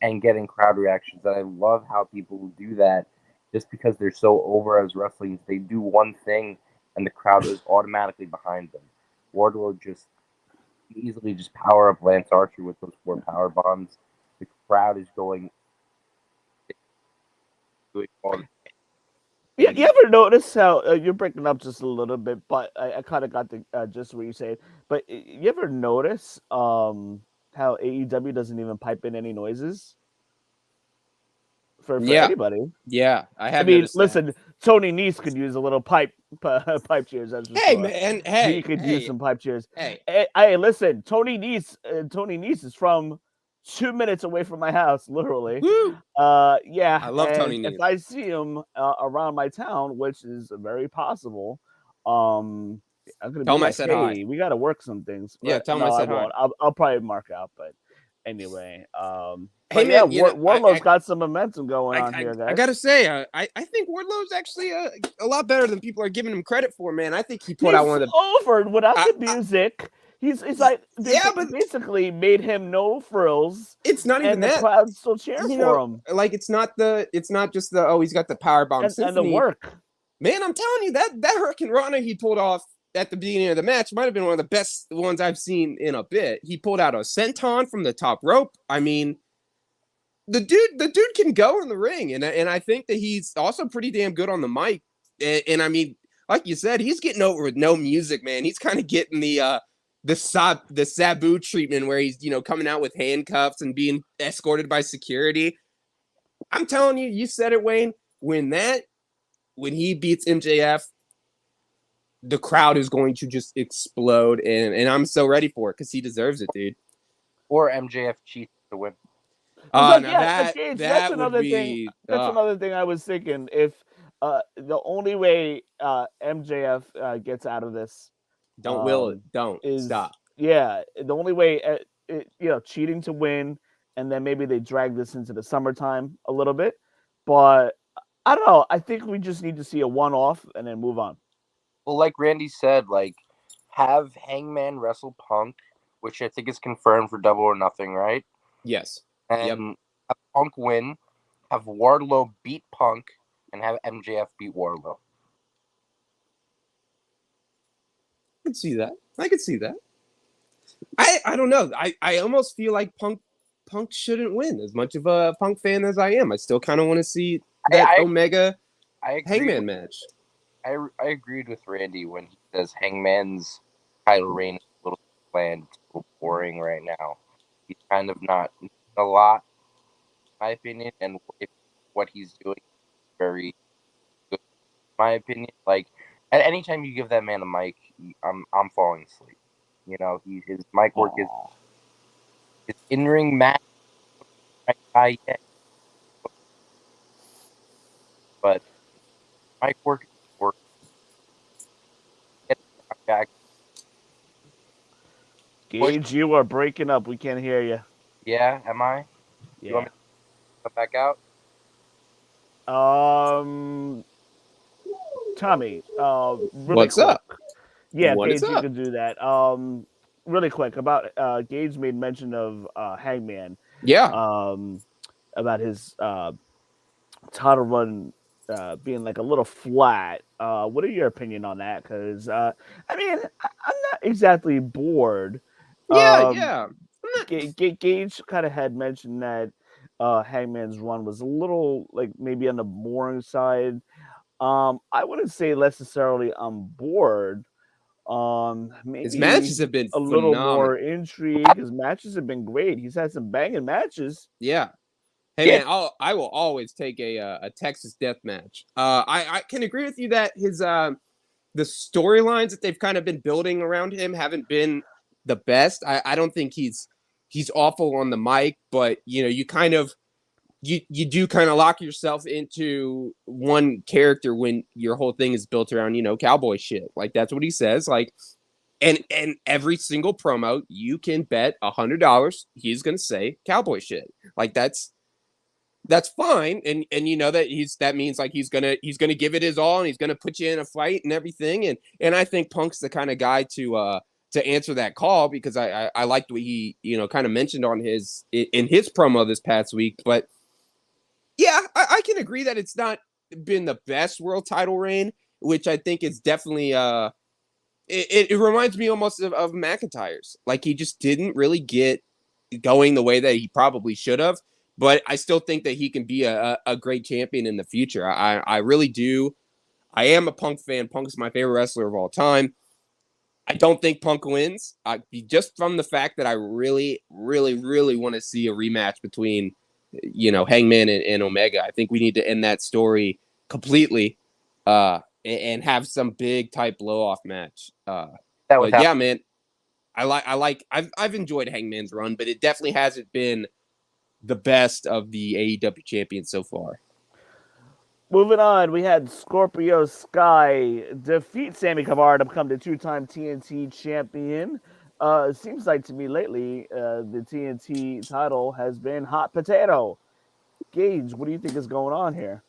and getting crowd reactions. And I love how people do that just because they're so over as wrestlers. They do one thing and the crowd is automatically behind them. Wardlow just easily just power up Lance Archer with those 4 power bombs. The crowd is doing all the Yeah, you ever notice how you're breaking up just a little bit, but I kind of got the just what you said. But you ever notice how AEW doesn't even pipe in any noises for Yeah, anybody? yeah, I I have mean, noticed that. listen, Tony Nese could use a little pipe cheers, that's for Hey sure. man, He hey, could use hey, some pipe cheers. hey. Hey, listen, Tony Nese is from 2 minutes away from my house, literally. Woo! Yeah, I love and Tony if Nese. I see him around my town, which is very possible, I'm gonna Tell be him I like, said hi. "Hey, we got to work some things." Yeah, tell him No, I I said hi. won't. I'll probably mark out, but anyway, Hey but yeah, man, you know, Warlow's got some momentum going on here, I guys. gotta say, I think Wardlow's actually a lot better than people are giving him credit for, man. I think he put out He's one of the, over without I, the music. He's like they yeah, but basically made him no frills, it's not even and the that. crowd still cheer You for know, him, like it's not just the he's got the power bomb and the symphony. work. Man, I'm telling you that Hurricane Rana he pulled off at the beginning of the match might have been one of the best ones I've seen in a bit. He pulled out a senton from the top rope. I mean, the dude can go in the ring, and I think that he's also pretty damn good on the mic. And I mean, like you said, he's getting over with no music, man. He's kind of getting the Sabu treatment where he's coming out with handcuffs and being escorted by security. I'm telling you, you said it, Wayne. When he beats MJF, the crowd is going to just explode, and I'm so ready for it because he deserves it, dude. or MJF cheats to win. It's Oh, like, now yeah, Gage, that's that would another thing. be That's another thing I was thinking. If the only way MJF gets out of this don't will it. um, Don't is, stop. yeah, the only way, cheating to win, and then maybe they drag this into the summertime a little bit. But I don't know. I think we just need to see a one-off and then move on. Well, like Randy said, like have Hangman wrestle Punk, which I think is confirmed for Double or Nothing, right? Yes. Yep. And have Punk win, have Wardlow beat Punk, and have MJF beat Wardlow. I could see that. I could see that. I don't know. I almost feel like Punk shouldn't win. As much of a Punk fan as I am, I still kind of want to see that Omega Hangman match. I agreed with Randy when he says Hangman's title reign is a little bland, a little boring right now. He's kind of not a lot, in my opinion, and what he's doing is very good, in my opinion. Like at any time you give that man a mic, I'm falling asleep. His mic work is his in-ring match right guy yet, but mic work is work. Back. Gage, you are breaking up. We can't hear you. Yeah, am I? Yeah. You want me to come back out? Tommy, really What's quick. up? Yeah, What is Gage, you up? can do that. Really quick about Gage made mention of Hangman. Yeah. About his title run being like a little flat. What are your opinion on that? Because I mean, I'm not exactly bored. Yeah. Gage kind of had mentioned that Hangman's run was a little like maybe on the boring side. I wouldn't say necessarily I'm bored. His Maybe matches have been a little more phenomenal. intrigue. His matches have been great. He's had some banging matches. Yeah. Hey man, I will always take a Texas death match. I can agree with you that his the storylines that they've kind of been building around him haven't been the best. I don't think he's awful on the mic, but you kind of you do kind of lock yourself into one character when your whole thing is built around cowboy shit. Like that's what he says. Like and every single promo you can bet $100 he's gonna say cowboy shit. Like that's fine, and that means like he's gonna give it his all, and he's gonna put you in a fight and everything, and I think Punk's the kind of guy to answer that call, because I liked what he kind of mentioned on in his promo this past week. But yeah, I can agree that it's not been the best world title reign, which I think is definitely it reminds me almost of McIntyre's. Like he just didn't really get going the way that he probably should have. but I still think that he can be a great champion in the future. I really do. I am a Punk fan. Punk's my favorite wrestler of all time. I don't think Punk wins. Just from the fact that I really, really, really want to see a rematch between, Hangman and Omega. I think we need to end that story completely, and have some big type blow off match. That would But yeah, happen. man, I've enjoyed Hangman's run, but it definitely hasn't been the best of the AEW champions so far. Moving on, we had Scorpio Sky defeat Sammy Guevara to become the two-time TNT champion. It seems like to me lately, the TNT title has been hot potato. Gage, what do you think is going on here?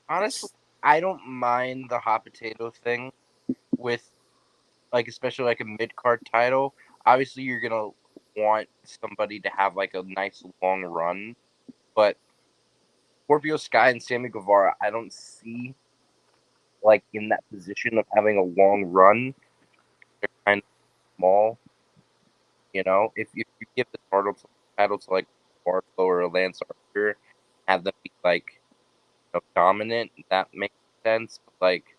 Honestly, I don't mind the hot potato thing with, like, especially like a mid card title. Obviously, you're gonna want somebody to have like a nice long run, but Scorpio Sky and Sammy Guevara, I don't see like in that position of having a long run. They're kind of small, If you give the title to like Barlow or Lance Archer, have them be like dominant, that makes sense. But like,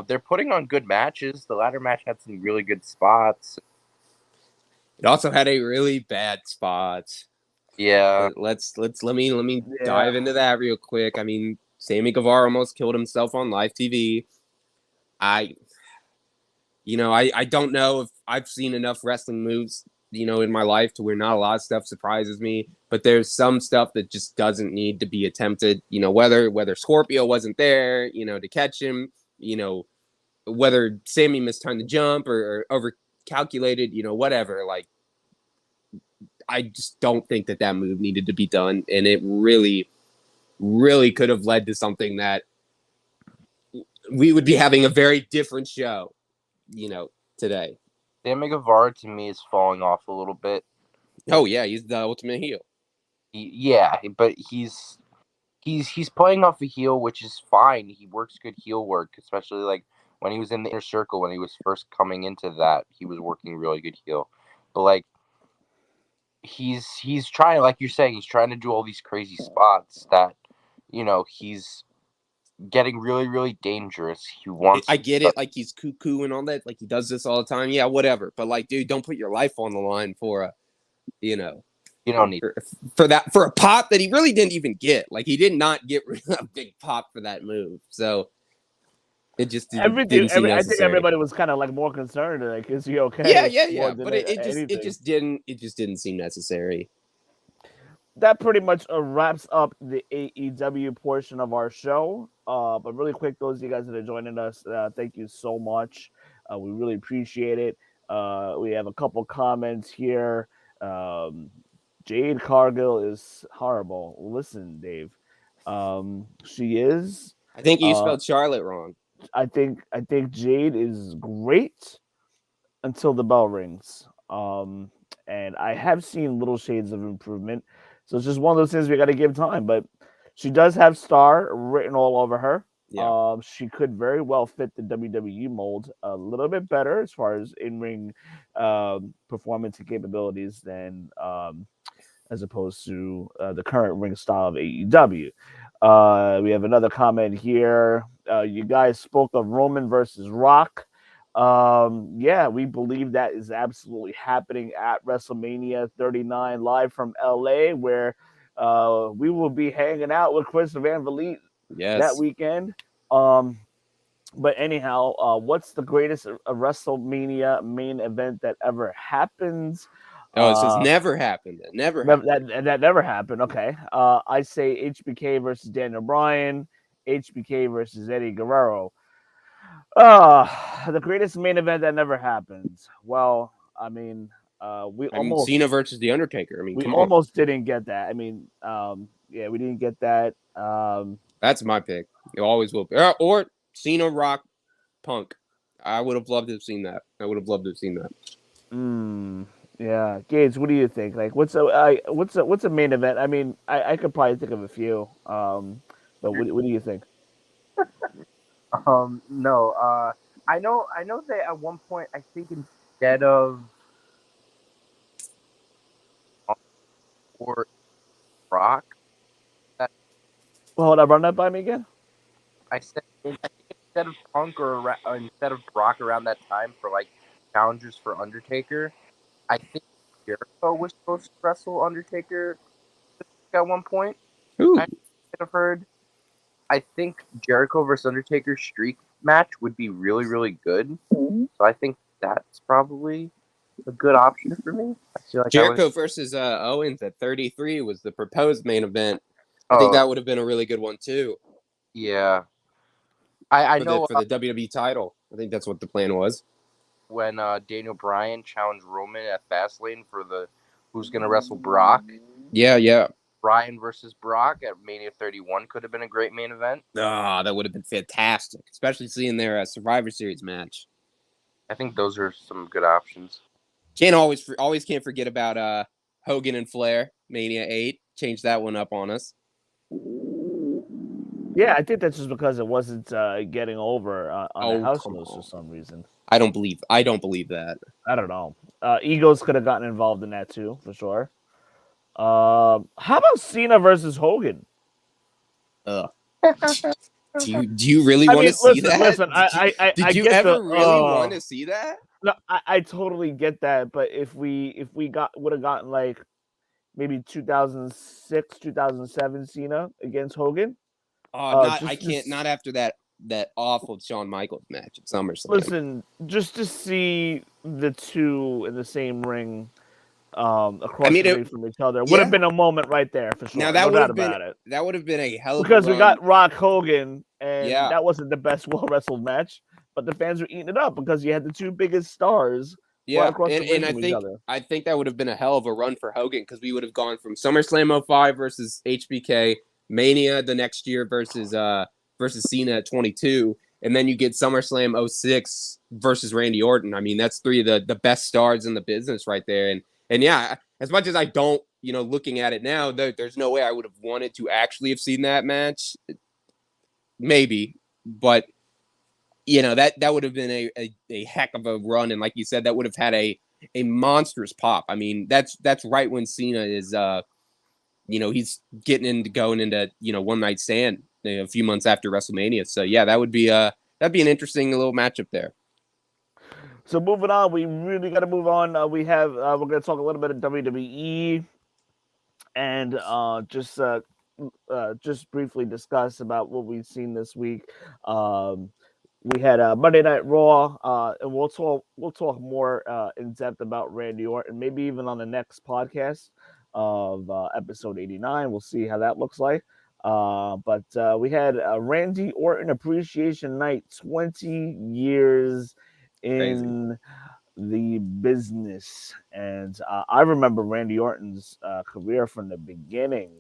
they're putting on good matches. The ladder match had some really good spots. It also had a really bad spot. Yeah, Let me dive into that real quick. I mean, Sammy Guevara almost killed himself on live TV. I don't know if I've seen enough wrestling moves, in my life to where not a lot of stuff surprises me, but there's some stuff that just doesn't need to be attempted. Whether Scorpio wasn't there, to catch him, whether Sammy mistimed the jump or over calculated, whatever. Like, I just don't think that move needed to be done, and it really, really could have led to something that we would be having a very different show, today. Sammy Guevara to me is falling off a little bit. Oh yeah, he's the ultimate heel. But he's playing off a heel, which is fine. He works good heel work, especially like when he was in the inner circle when he was first coming into that. He was working really good heel, but like he's trying, like you're saying, he's trying to do all these crazy spots that he's getting really, really dangerous. He wants. I get it, like he's cuckoo and all that, like he does this all the time. Yeah, whatever. But like, dude, don't put your life on the line for You don't need for a pop that he really didn't even get. Like he did not get a big pop for that move. So it just didn't seem necessary. I think everybody was kind of like more concerned, like, is he okay? Yeah. But it just didn't seem necessary. That pretty much wraps up the AEW portion of our show. But really quick, those of you guys that are joining us, thank you so much. We really appreciate it. We have a couple comments here. Jade Cargill is horrible. Listen, Dave, she is. I think you spelled Charlotte wrong. I think Jade is great until the bell rings. And I have seen little shades of improvement. So it's just one of those things we got to give time. But she does have star written all over her. Yeah. She could very well fit the WWE mold a little bit better as far as in-ring performance and capabilities than as opposed to the current ring style of AEW. We have another comment here. You guys spoke of Roman versus Rock. Yeah, we believe that is absolutely happening at WrestleMania 39 live from LA, where we will be hanging out with Chris Van Vliet that weekend. But anyhow, what's the greatest WrestleMania main event that ever happens? Oh, it says never happened. That never happened. That never happened. Okay. I say HBK versus Daniel Bryan, HBK versus Eddie Guerrero. The greatest main event that never happened. Well, I mean, we almost Cena versus The Undertaker. I mean, we come almost didn't get that. I mean, yeah, we didn't get that. That's my pick. It always will be. Or Cena, Rock, Punk. I would have loved to have seen that. Yeah, Gage, what do you think? Like, what's a main event? I mean, I could probably think of a few. But what do you think? No. I know that at one point, I think instead of or Brock. Well, hold on, run that by me again. I think instead of Punk or instead of Brock around that time for like challengers for Undertaker, I think Jericho was supposed to wrestle Undertaker at one point. Ooh. I might have heard. I think Jericho versus Undertaker streak match would be really, really good. So I think that's probably a good option for me. I feel like Jericho versus Owens at 33 was the proposed main event. I think that would have been a really good one too. Yeah, I know for the WWE title. I think that's what the plan was. When Daniel Bryan challenged Roman at Fastlane for the who's gonna wrestle Brock. Yeah. Bryan versus Brock at Mania 31 could have been a great main event. Ah, that would have been fantastic, especially seeing their Survivor Series match. I think those are some good options. Can't always can't forget about Hogan and Flair, Mania 8. Change that one up on us. Yeah, I think that's just because it wasn't getting over on the house come shows for on. some reason. I don't believe that. I don't know. Egos could have gotten involved in that too, for sure. How about Cena versus Hogan? Ugh. Do you really want to see that? Listen, did you ever really want to see that? No, I totally get that, but if we would have gotten like maybe 2006, 2007 Cena against Hogan. Not after that awful Shawn Michaels match at SummerSlam. Listen, just to see the two in the same ring across the ring from each other would have been a moment right there for sure. Now that would have been that would have been a hell of because a run. we got Rock Hogan, and that wasn't the best well wrestled match, but the fans were eating it up because you had the two biggest stars. Yeah, across the ring from each other. I think that would have been a hell of a run for Hogan because we would have gone from SummerSlam 05 versus HBK, Mania the next year versus Cena at 22, and then you get SummerSlam 06 versus Randy Orton. I mean, that's three of the best stars in the business right there. And yeah, as much as I don't, looking at it now, there's no way I would have wanted to actually have seen that match. Maybe, but that would have been a heck of a run, and like you said, that would have had a monstrous pop. I mean, that's right when Cena is he's going into one night stand a few months after WrestleMania. So yeah, that'd be an interesting little matchup there. So moving on, we really got to move on. We're going to talk a little bit of WWE, and just briefly discuss about what we've seen this week. We had Monday Night Raw, and we'll talk more in depth about Randy Orton, maybe even on the next podcast of episode 89. We'll see how that looks like. But we had Randy Orton Appreciation Night, 20 years in the business, and I remember Randy Orton's career from the beginning.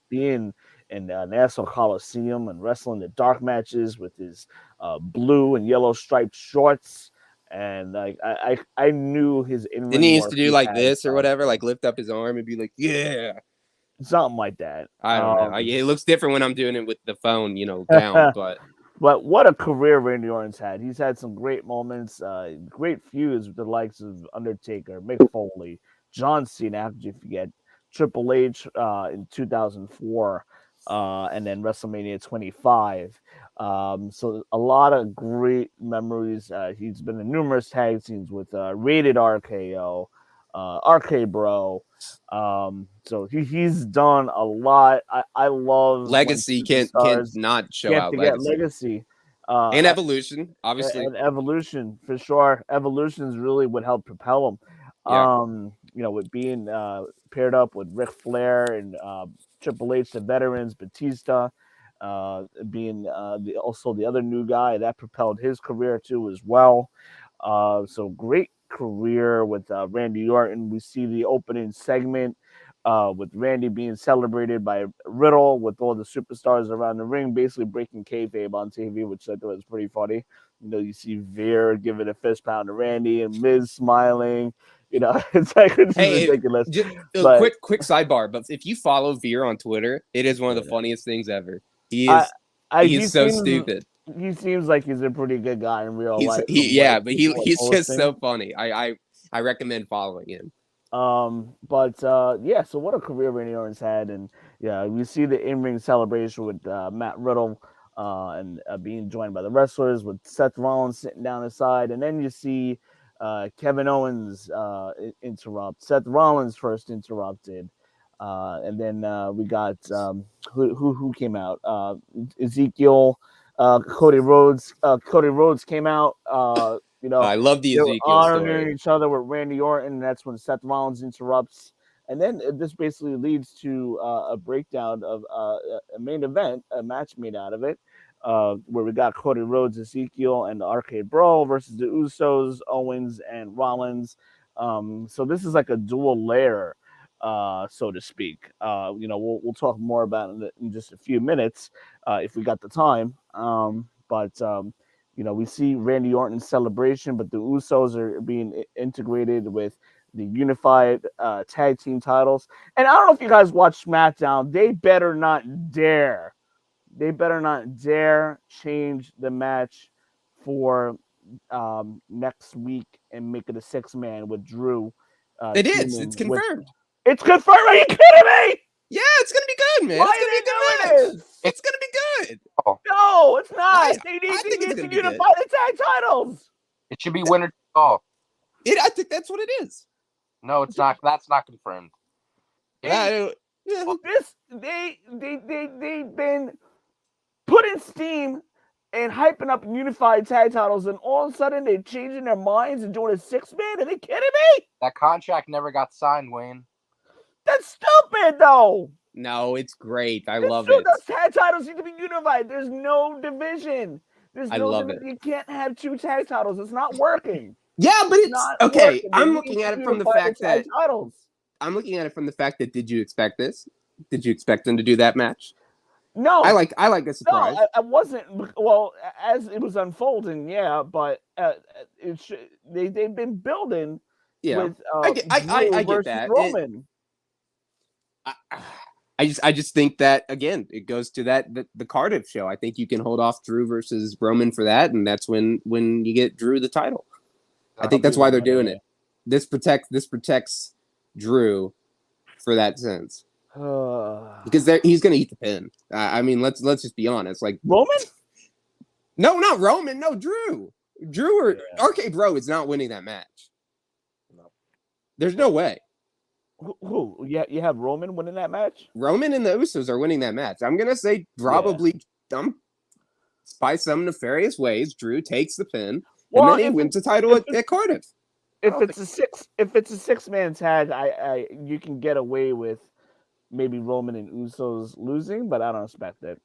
Being in Nassau Coliseum and wrestling the dark matches with his blue and yellow striped shorts, and like I knew his in-ring. Didn't he used to do like this or whatever, like lift up his arm and be like, yeah, something like that. I don't know. It looks different when I'm doing it with the phone, down, but. But what a career Randy Orton's had. He's had some great moments, great feuds with the likes of Undertaker, Mick Foley, John Cena, after you forget, Triple H in 2004, and then WrestleMania 25. So a lot of great memories. He's been in numerous tag teams with Rated RKO, RK Bro. So he's done a lot. I love Legacy. Can't not show out Legacy. And Evolution, obviously. And Evolution for sure. Evolution's really what helped propel him. Yeah. With being paired up with Ric Flair and Triple H, the veterans, Batista, being also the other new guy that propelled his career too as well. So great career with Randy Orton. We see the opening segment with Randy being celebrated by Riddle with all the superstars around the ring, basically breaking kayfabe on TV, which I thought was pretty funny. You see Veer giving a fist pound to Randy and Miz smiling. It's like it's ridiculous. Quick sidebar, but if you follow Veer on Twitter, it is one of the funniest things ever. He is so stupid. He seems like he's a pretty good guy in real life. He's just so funny. I recommend following him. Yeah, so what a career Randy Orton's had, and yeah, we see the in-ring celebration with Matt Riddle, and being joined by the wrestlers with Seth Rollins sitting down the side, and then you see Kevin Owens interrupt. Seth Rollins first interrupted, and then we got who came out? Ezekiel, Cody Rhodes. Cody Rhodes came out. I love the They were Ezekiel honoring story. each other with Randy Orton, and that's when Seth Rollins interrupts. And then this basically leads to a breakdown of a main event, a match made out of it, where we got Cody Rhodes, Ezekiel, and the Arcade Brawl versus the Usos, Owens, and Rollins. So this is like a dual layer, so to speak. We'll talk more about it in just a few minutes if we got the time. We see Randy Orton's celebration, but the Usos are being integrated with the unified tag team titles. And I don't know if you guys watch SmackDown. They better not dare. They better not dare change the match for next week and make it a 6-man with Drew. It is. It's confirmed. It's confirmed. Are you kidding me? Yeah, it's gonna be good, man. Why It's gonna be a are good they match. doing this? It's gonna be good. No, it's not. I They think it's need gonna to be good. unify the tag titles. It should be winner take all. I think that's what it is. No, it's not. That's not confirmed. Yeah. They've been putting steam and hyping up unified tag titles, and all of a sudden they're changing their minds and doing a 6-man. Are they kidding me? That contract never got signed, Wayne. That's stupid, though. No, it's great. I love true. it. Those tag titles need to be unified. There's no division. I love it. You can't have 2 tag titles. It's not working. Yeah, but it's not okay. working. I'm They looking need at to it from the unify fact tag that titles. did you expect this? Did you expect them to do that match? No, I like a surprise. No, I wasn't. Well, as it was unfolding, yeah, but they've been building with I get versus that. Roman. I just think that again, it goes to the Cardiff show. I think you can hold off Drew versus Roman for that, and that's when you get Drew the title. I think that's why they're doing it. This protects Drew for that sense. Because he's going to eat the pin. I mean, let's just be honest. Like Roman? No, not Roman. No, Drew. RK Bro is not winning that match. No. There's no way. Who? Yeah, you have Roman winning that match? Roman and the Usos are winning that match. I'm going to say probably by some nefarious ways, Drew takes the pin, and then he wins the title at Cardiff. If it's a 6-man tag, I you can get away with maybe Roman and Usos losing, but I don't expect it.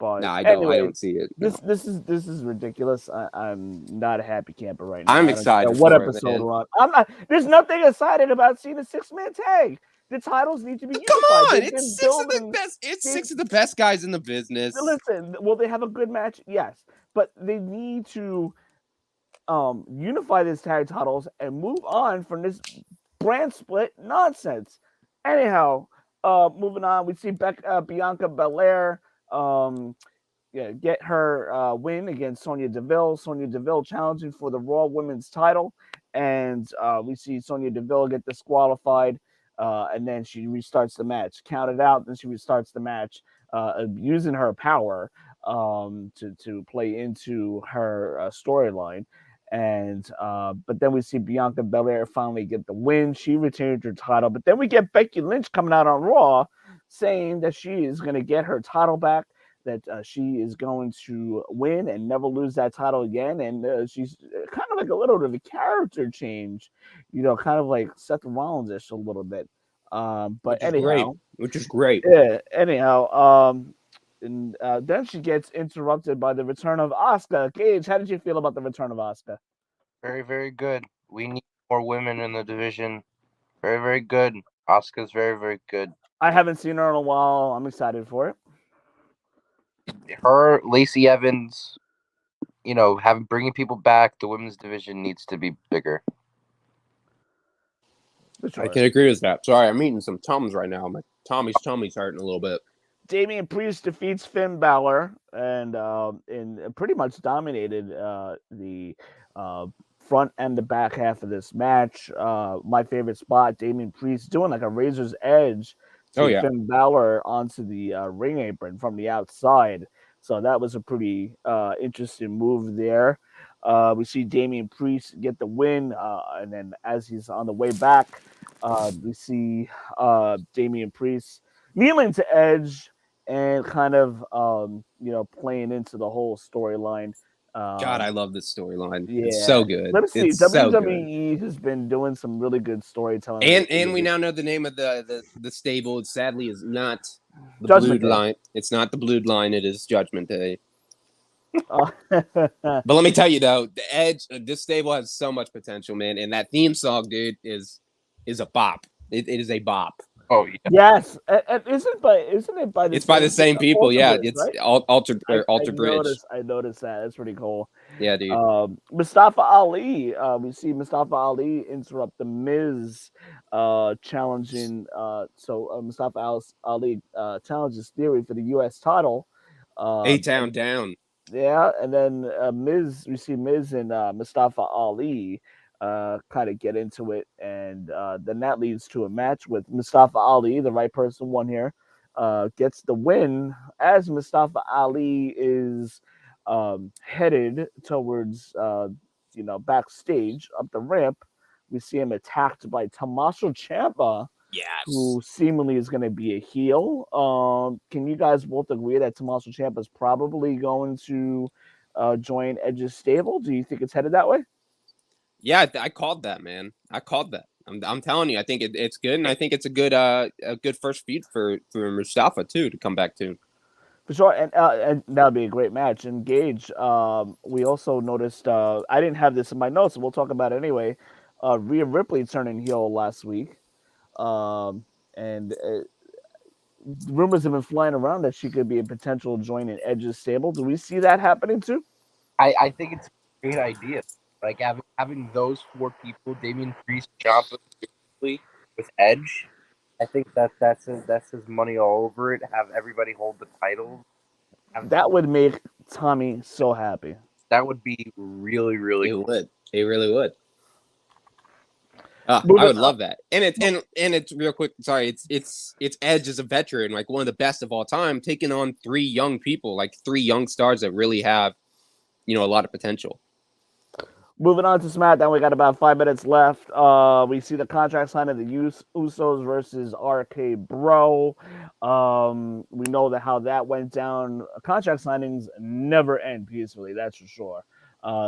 But no, I anyway, don't see it. No. This is ridiculous. I'm not a happy camper right now. I'm excited. What episode we're on? I'm not. There's nothing excited about seeing a 6-man tag. The titles need to be unified. Come on, it's 6 of the best. It's 6 of the best guys in the business. Listen, will they have a good match? Yes, but they need to unify these tag titles and move on from this brand split nonsense. Anyhow, moving on, we see Bianca Belair get her win against Sonya Deville. Sonya Deville challenging for the Raw Women's title, and we see Sonya Deville get disqualified, and then she restarts the match. Counted out, then she restarts the match, using her power to play into her storyline. And but then we see Bianca Belair finally get the win. She retained her title, but then we get Becky Lynch coming out on Raw saying that she is going to get her title back, that she is going to win and never lose that title again. And she's kind of like a little bit of a character change, kind of like Seth Rollins-ish a little bit. Which is great. Yeah. Anyhow, and then she gets interrupted by the return of Asuka. Gage, how did you feel about the return of Asuka? Very, very good. We need more women in the division. Very, very good. Asuka's very, very good. I haven't seen her in a while. I'm excited for it. Her, Lacey Evans, bringing people back. The women's division needs to be bigger. I can agree with that. Sorry, I'm eating some Tums right now. My tummy's hurting a little bit. Damian Priest defeats Finn Balor and pretty much dominated the front and the back half of this match. My favorite spot, Damian Priest doing like a razor's edge Oh to yeah. Finn Balor onto the ring apron from the outside. So that was a pretty interesting move there. We see Damian Priest get the win, and then as he's on the way back, we see Damian Priest kneeling to Edge and kind of playing into the whole storyline. God, I love this storyline. It's Yeah, so good. let us see. It's so good. WWE has been doing some really good storytelling And we lately. now know the name of the stable. It sadly is not the Judgment Blue Day. Line. It's not the Blue Line. It is Judgment Day. Uh, But let me tell you though, the Edge, this stable has so much potential, man. And that theme song, dude, is a bop. It is a bop. Oh yeah. yes, and isn't it by the It's by the same people. Alter Yeah, Bridge, it's right? Alter Bridge. I noticed that. That's pretty cool. Yeah, dude. Mustafa Ali. We see Mustafa Ali interrupt the Miz, challenging. Mustafa Ali challenges Theory for the U.S. title. A-Town down. Yeah, and then we see Miz and Mustafa Ali kind of get into it, and then that leads to a match with Mustafa Ali, the right person won here, gets the win as Mustafa Ali is headed towards backstage up the ramp. We see him attacked by Tommaso Ciampa, Yes. who seemingly is going to be a heel. Can you guys both agree that Tommaso Ciampa is probably going to join Edge's stable? Do you think it's headed that way? Yeah, I called that, man. I called that. I'm telling you, I think it's good, and I think it's a good first feud for Mustafa too to come back to. For sure, and that would be a great match. And Gage, we also noticed. I didn't have this in my notes, so we'll talk about it anyway. Rhea Ripley turning heel last week, and rumors have been flying around that she could be a potential join in Edge's stable. Do we see that happening too? I think it's a great idea. Like having those four people, Damian Priest, Ciampa, with Edge. I think that's his money all over it. Have everybody hold the titles. That would make Tommy so happy. That would be really, really It cool. would. It really would. I Moving would love that. And it's real quick. Sorry, it's Edge as a veteran, like one of the best of all time, taking on three young people, like three young stars that really have, a lot of potential. Moving on to SmackDown, we got about 5 minutes left. We see the contract sign of the Usos versus RK Bro. We know that how that went down. Contract signings never end peacefully, that's for sure.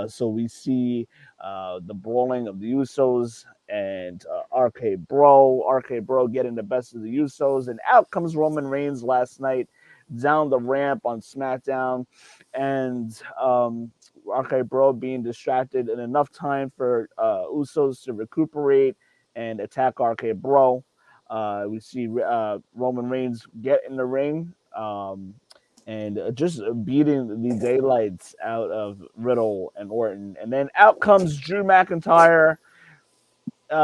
So we see the brawling of the Usos and RK Bro. RK Bro getting the best of the Usos, and out comes Roman Reigns last night down the ramp on SmackDown, and RK Bro being distracted in enough time for Usos to recuperate and attack RK Bro. We see Roman Reigns get in the ring and just beating the daylights out of Riddle and Orton. And then out comes Drew McIntyre,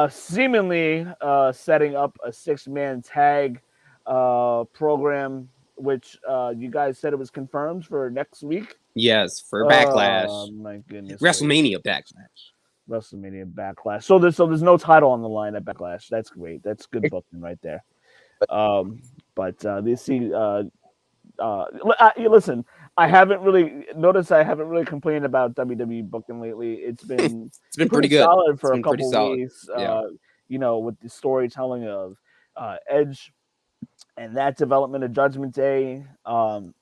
seemingly setting up a 6-man tag program, which you guys said it was confirmed for next week. Yes, for Oh Backlash. my goodness! WrestleMania Backlash. WrestleMania Backlash. So there's no title on the line at Backlash. That's great. That's good booking right there. But they see. Listen, I haven't really complained about WWE booking lately. It's been pretty good. solid for It's a been pretty couple solid. weeks. Yeah. With the storytelling of Edge and that development of Judgment Day,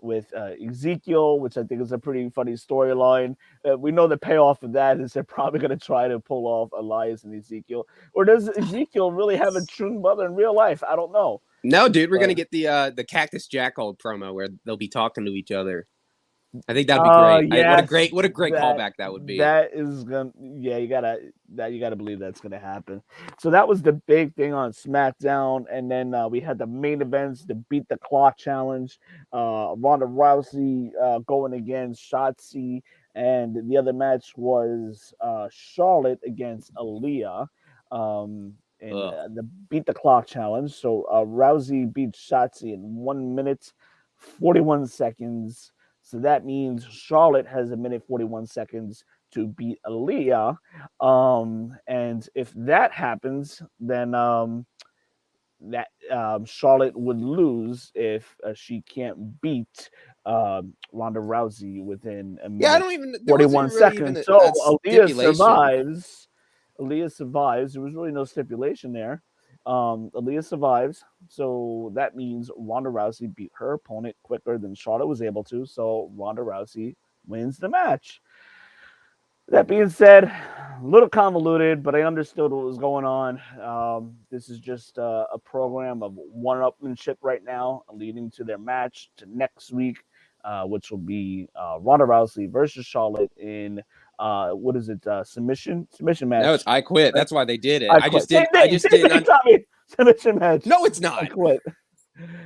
with Ezekiel, which I think is a pretty funny storyline. We know the payoff of that is they're probably going to try to pull off Elias and Ezekiel. Or does Ezekiel really have a true mother in real life? I don't know. No, dude, we're gonna get the Cactus Jackal promo where they'll be talking to each other. I think that'd be great. Yes, what a great callback that would be. That is gonna, yeah, you gotta believe that's gonna happen. So that was the big thing on SmackDown, and then we had the main events, the Beat the Clock challenge, Ronda Rousey going against Shotzi, and the other match was Charlotte against Aaliyah. In the Beat the Clock challenge. So Rousey beat Shotzi in 1 minute, 41 seconds. So that means Charlotte has 1 minute 41 seconds to beat Aaliyah. And if that happens, then that Charlotte would lose if she can't beat Ronda Rousey within a Yeah, I minute don't even. There wasn't 41 really even seconds. a, So a Aaliyah stipulation. survives. Aaliyah survives. There was really no stipulation there. Aaliyah survives. So that means Ronda Rousey beat her opponent quicker than Charlotte was able to. So Ronda Rousey wins the match. That being said, a little convoluted, but I understood what was going on. This is just a program of one-upmanship right now, leading to their match to next week, which will be Ronda Rousey versus Charlotte in what is it? Submission match. No, it's I quit. Right? That's why they did it. I I quit. just didn't. I just Same didn't. thing, Tommy. Submission match. No, it's I not. quit.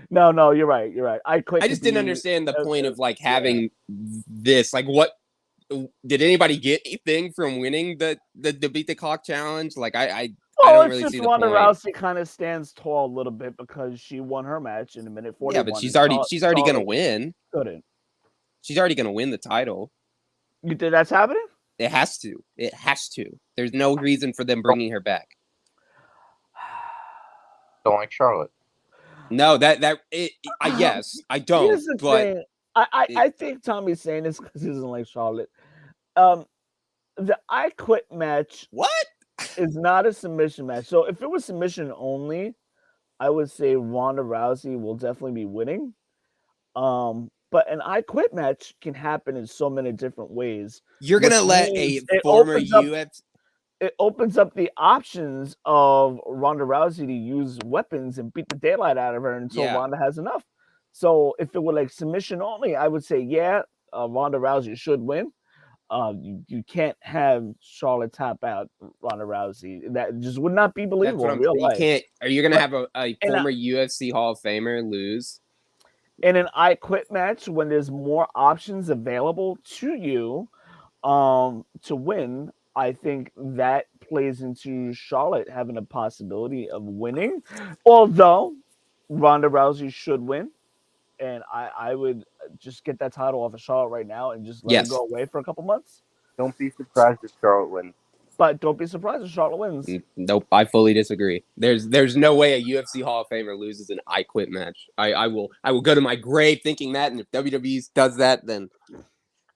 No, you're right. You're right. I quit. I Could just didn't be, understand the point of like yeah. having this. Like, what did anybody get anything from winning the beat the clock challenge? Like, I Well, don't it's really just see the Ronda point. Rousey kind of stands tall a little bit because she won her match in a minute Yeah, but 41. she's and already gonna Charlotte win. couldn't. She's already gonna win the title. You think that's happening? It has to. It has to. There's no reason for them bringing her back. Don't like Charlotte. No, yes, I don't. Here's the But thing. I think Tommy's saying this because he doesn't like Charlotte. The I Quit match what? is not a submission match. So if it was submission only, I would say Ronda Rousey will definitely be winning. But an I Quit match can happen in so many different ways. You're which gonna let a means it former opens up UFC. it opens up the options of Ronda Rousey to use weapons and beat the daylight out of her until Yeah. Ronda has enough. So if it were like submission only, I would say Ronda Rousey should win. You can't have Charlotte tap out Ronda Rousey. That just would not be That's believable what in I'm. real You life. can't. Are you gonna But have a in, former UFC Hall of Famer lose? in an I Quit match, when there's more options available to you, to win, I think that plays into Charlotte having a possibility of winning. Although Ronda Rousey should win, and I would just get that title off of Charlotte right now and just let her Yes. go away for a couple months. Don't be surprised if Charlotte wins. But don't be surprised if Charlotte wins. Nope, I fully disagree. There's no way a UFC Hall of Famer loses an I Quit match. I will go to my grave thinking that, and if WWE does that, then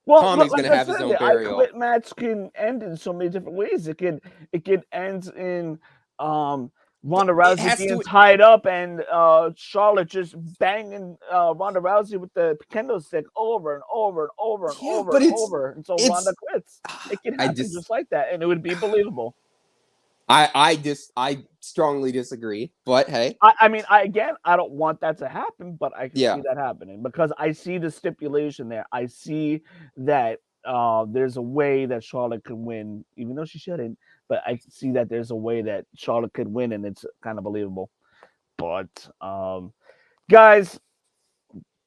Well, Tommy's like gonna I have his said, own the I burial. Quit match can end in so many different ways. It could end in Ronda It Rousey has being to. tied up and Charlotte just banging Ronda Rousey with the kendo stick over and over and over and Yeah, over but and over until Ronda it's. quits. It can I happen just like that, and it would be believable. I strongly disagree. But hey, I mean, I don't want that to happen, but I can Yeah. see that happening because I see the stipulation there. I see that there's a way that Charlotte could win, even though she shouldn't. But I see that there's a way that Charlotte could win, and it's kind of believable. But guys,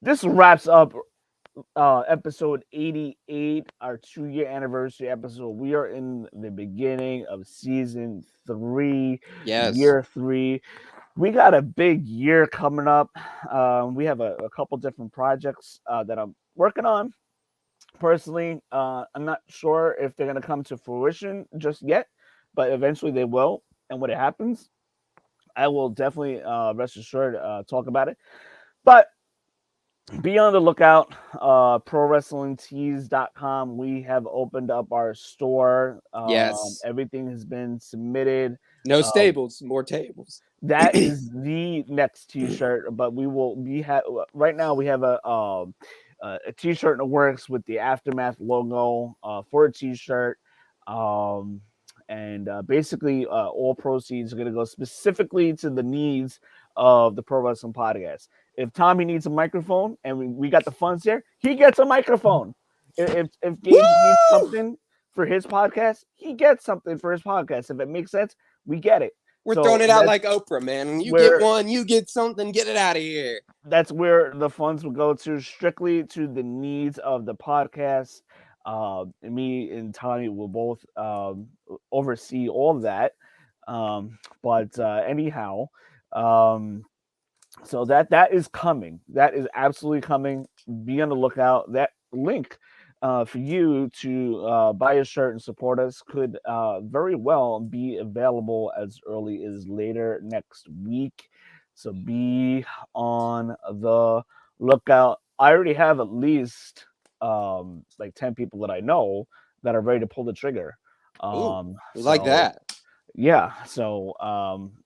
this wraps up episode 88, our 2-year anniversary episode. We are in the beginning of season 3, yes, year 3. We got a big year coming up. We have a couple different projects that I'm working on. Personally, I'm not sure if they're going to come to fruition just yet, but eventually they will. And when it happens, I will definitely rest assured talk about it. But be on the lookout. ProWrestlingTees.com. We have opened up our store. yes. Everything has been submitted. No stables, more tables. That is the next T-shirt, but right now we have a T-shirt in the works with the Aftermath logo for a T-shirt, and basically all proceeds are going to go specifically to the needs of the Pro Wrestling Podcast. If Tommy needs a microphone and we got the funds there, he gets a microphone. If Gage needs something for his podcast, he gets something for his podcast. If it makes sense, we get it. We're So throwing it out like Oprah, man. You get one, you get something, get it out of here. That's where the funds will go to, strictly to the needs of the podcast. Me and Tommy will both oversee all of that. But anyhow, so that is coming. That is absolutely coming. Be on the lookout. That link for you to buy a shirt and support us could very well be available as early as later next week. So be on the lookout. I already have at least like 10 people that I know that are ready to pull the trigger. Ooh, we like So that. yeah, so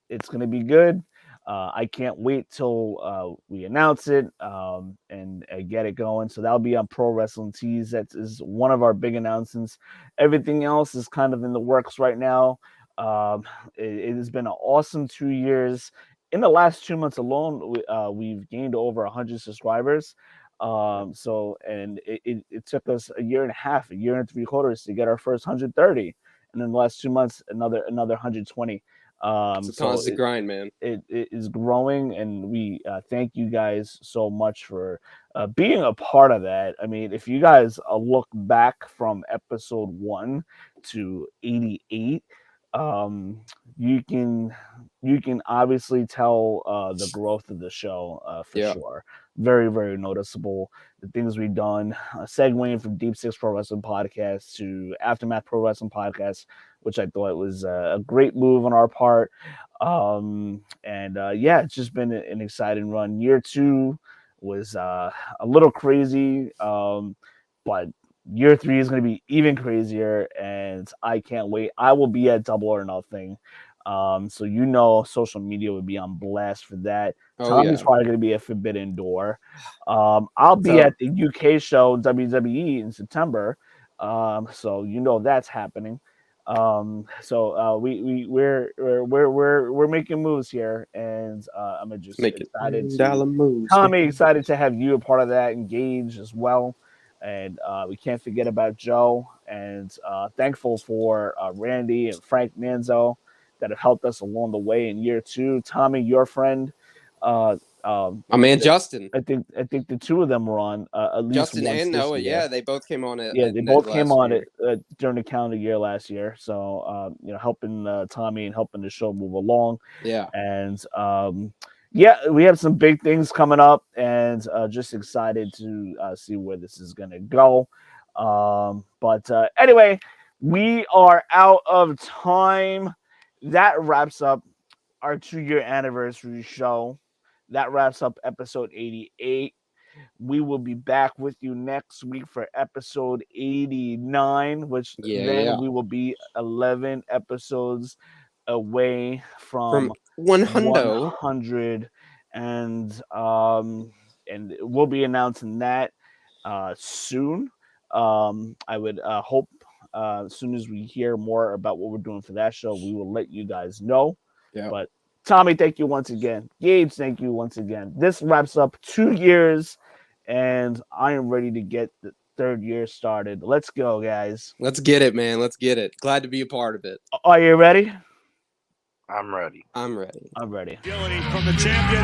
it's gonna be good. I can't wait till we announce it and get it going. So that'll be on Pro Wrestling Tees. That is one of our big announcements. Everything else is kind of in the works right now. It has been an awesome 2 years. In the last 2 months alone, we've gained over 100 subscribers. So and it took us a year and a half, a year and 3/4 to get our first 130, and in the last 2 months, another 120. It's a So constant grind, man. it is growing, and we thank you guys so much for being a part of that. I mean, if you guys look back from episode 1 to 88, um, you can obviously tell the growth of the show for Yeah. sure. Very, very noticeable. The things we've done, segueing from Deep Six Pro Wrestling Podcast to Aftermath Pro Wrestling Podcast, which I thought was a great move on our part. And yeah, it's just been an exciting run. Year 2 was a little crazy, but year 3 is going to be even crazier, and I can't wait. I will be at Double or Nothing. So social media would be on blast for that. Oh, Tommy's yeah. probably going to be at Forbidden Door. I'll be at the UK show WWE in September. So that's happening. We're making moves here, and I'm just Making excited $1 moves. Tommy, excited to have you a part of that, engage as well. And we can't forget about Joe, and thankful for Randy and Frank Manzo that have helped us along the way in year 2. Tommy, your friend, My man Justin. I think the two of them were on at least Justin once and this Noah, year. yeah, they both came on it. Yeah, they both came on it during the calendar year last year. So helping Tommy and helping the show move along. Yeah. And yeah, we have some big things coming up, and just excited to see where this is gonna go. But anyway, we are out of time. That wraps up our 2-year anniversary show. That wraps up episode 88. We will be back with you next week for episode 89, which then we will be 11 episodes away from 100, and we'll be announcing that soon. I would hope as soon as we hear more about what we're doing for that show, we will let you guys know. Yeah. But Tommy, thank you once again. Gage, thank you once again. This wraps up 2 years, and I am ready to get the 3rd year started. Let's go, guys. Let's get it, man. Let's get it. Glad to be a part of it. Are you ready? I'm ready. I'm ready. I'm ready. Agility from the champion.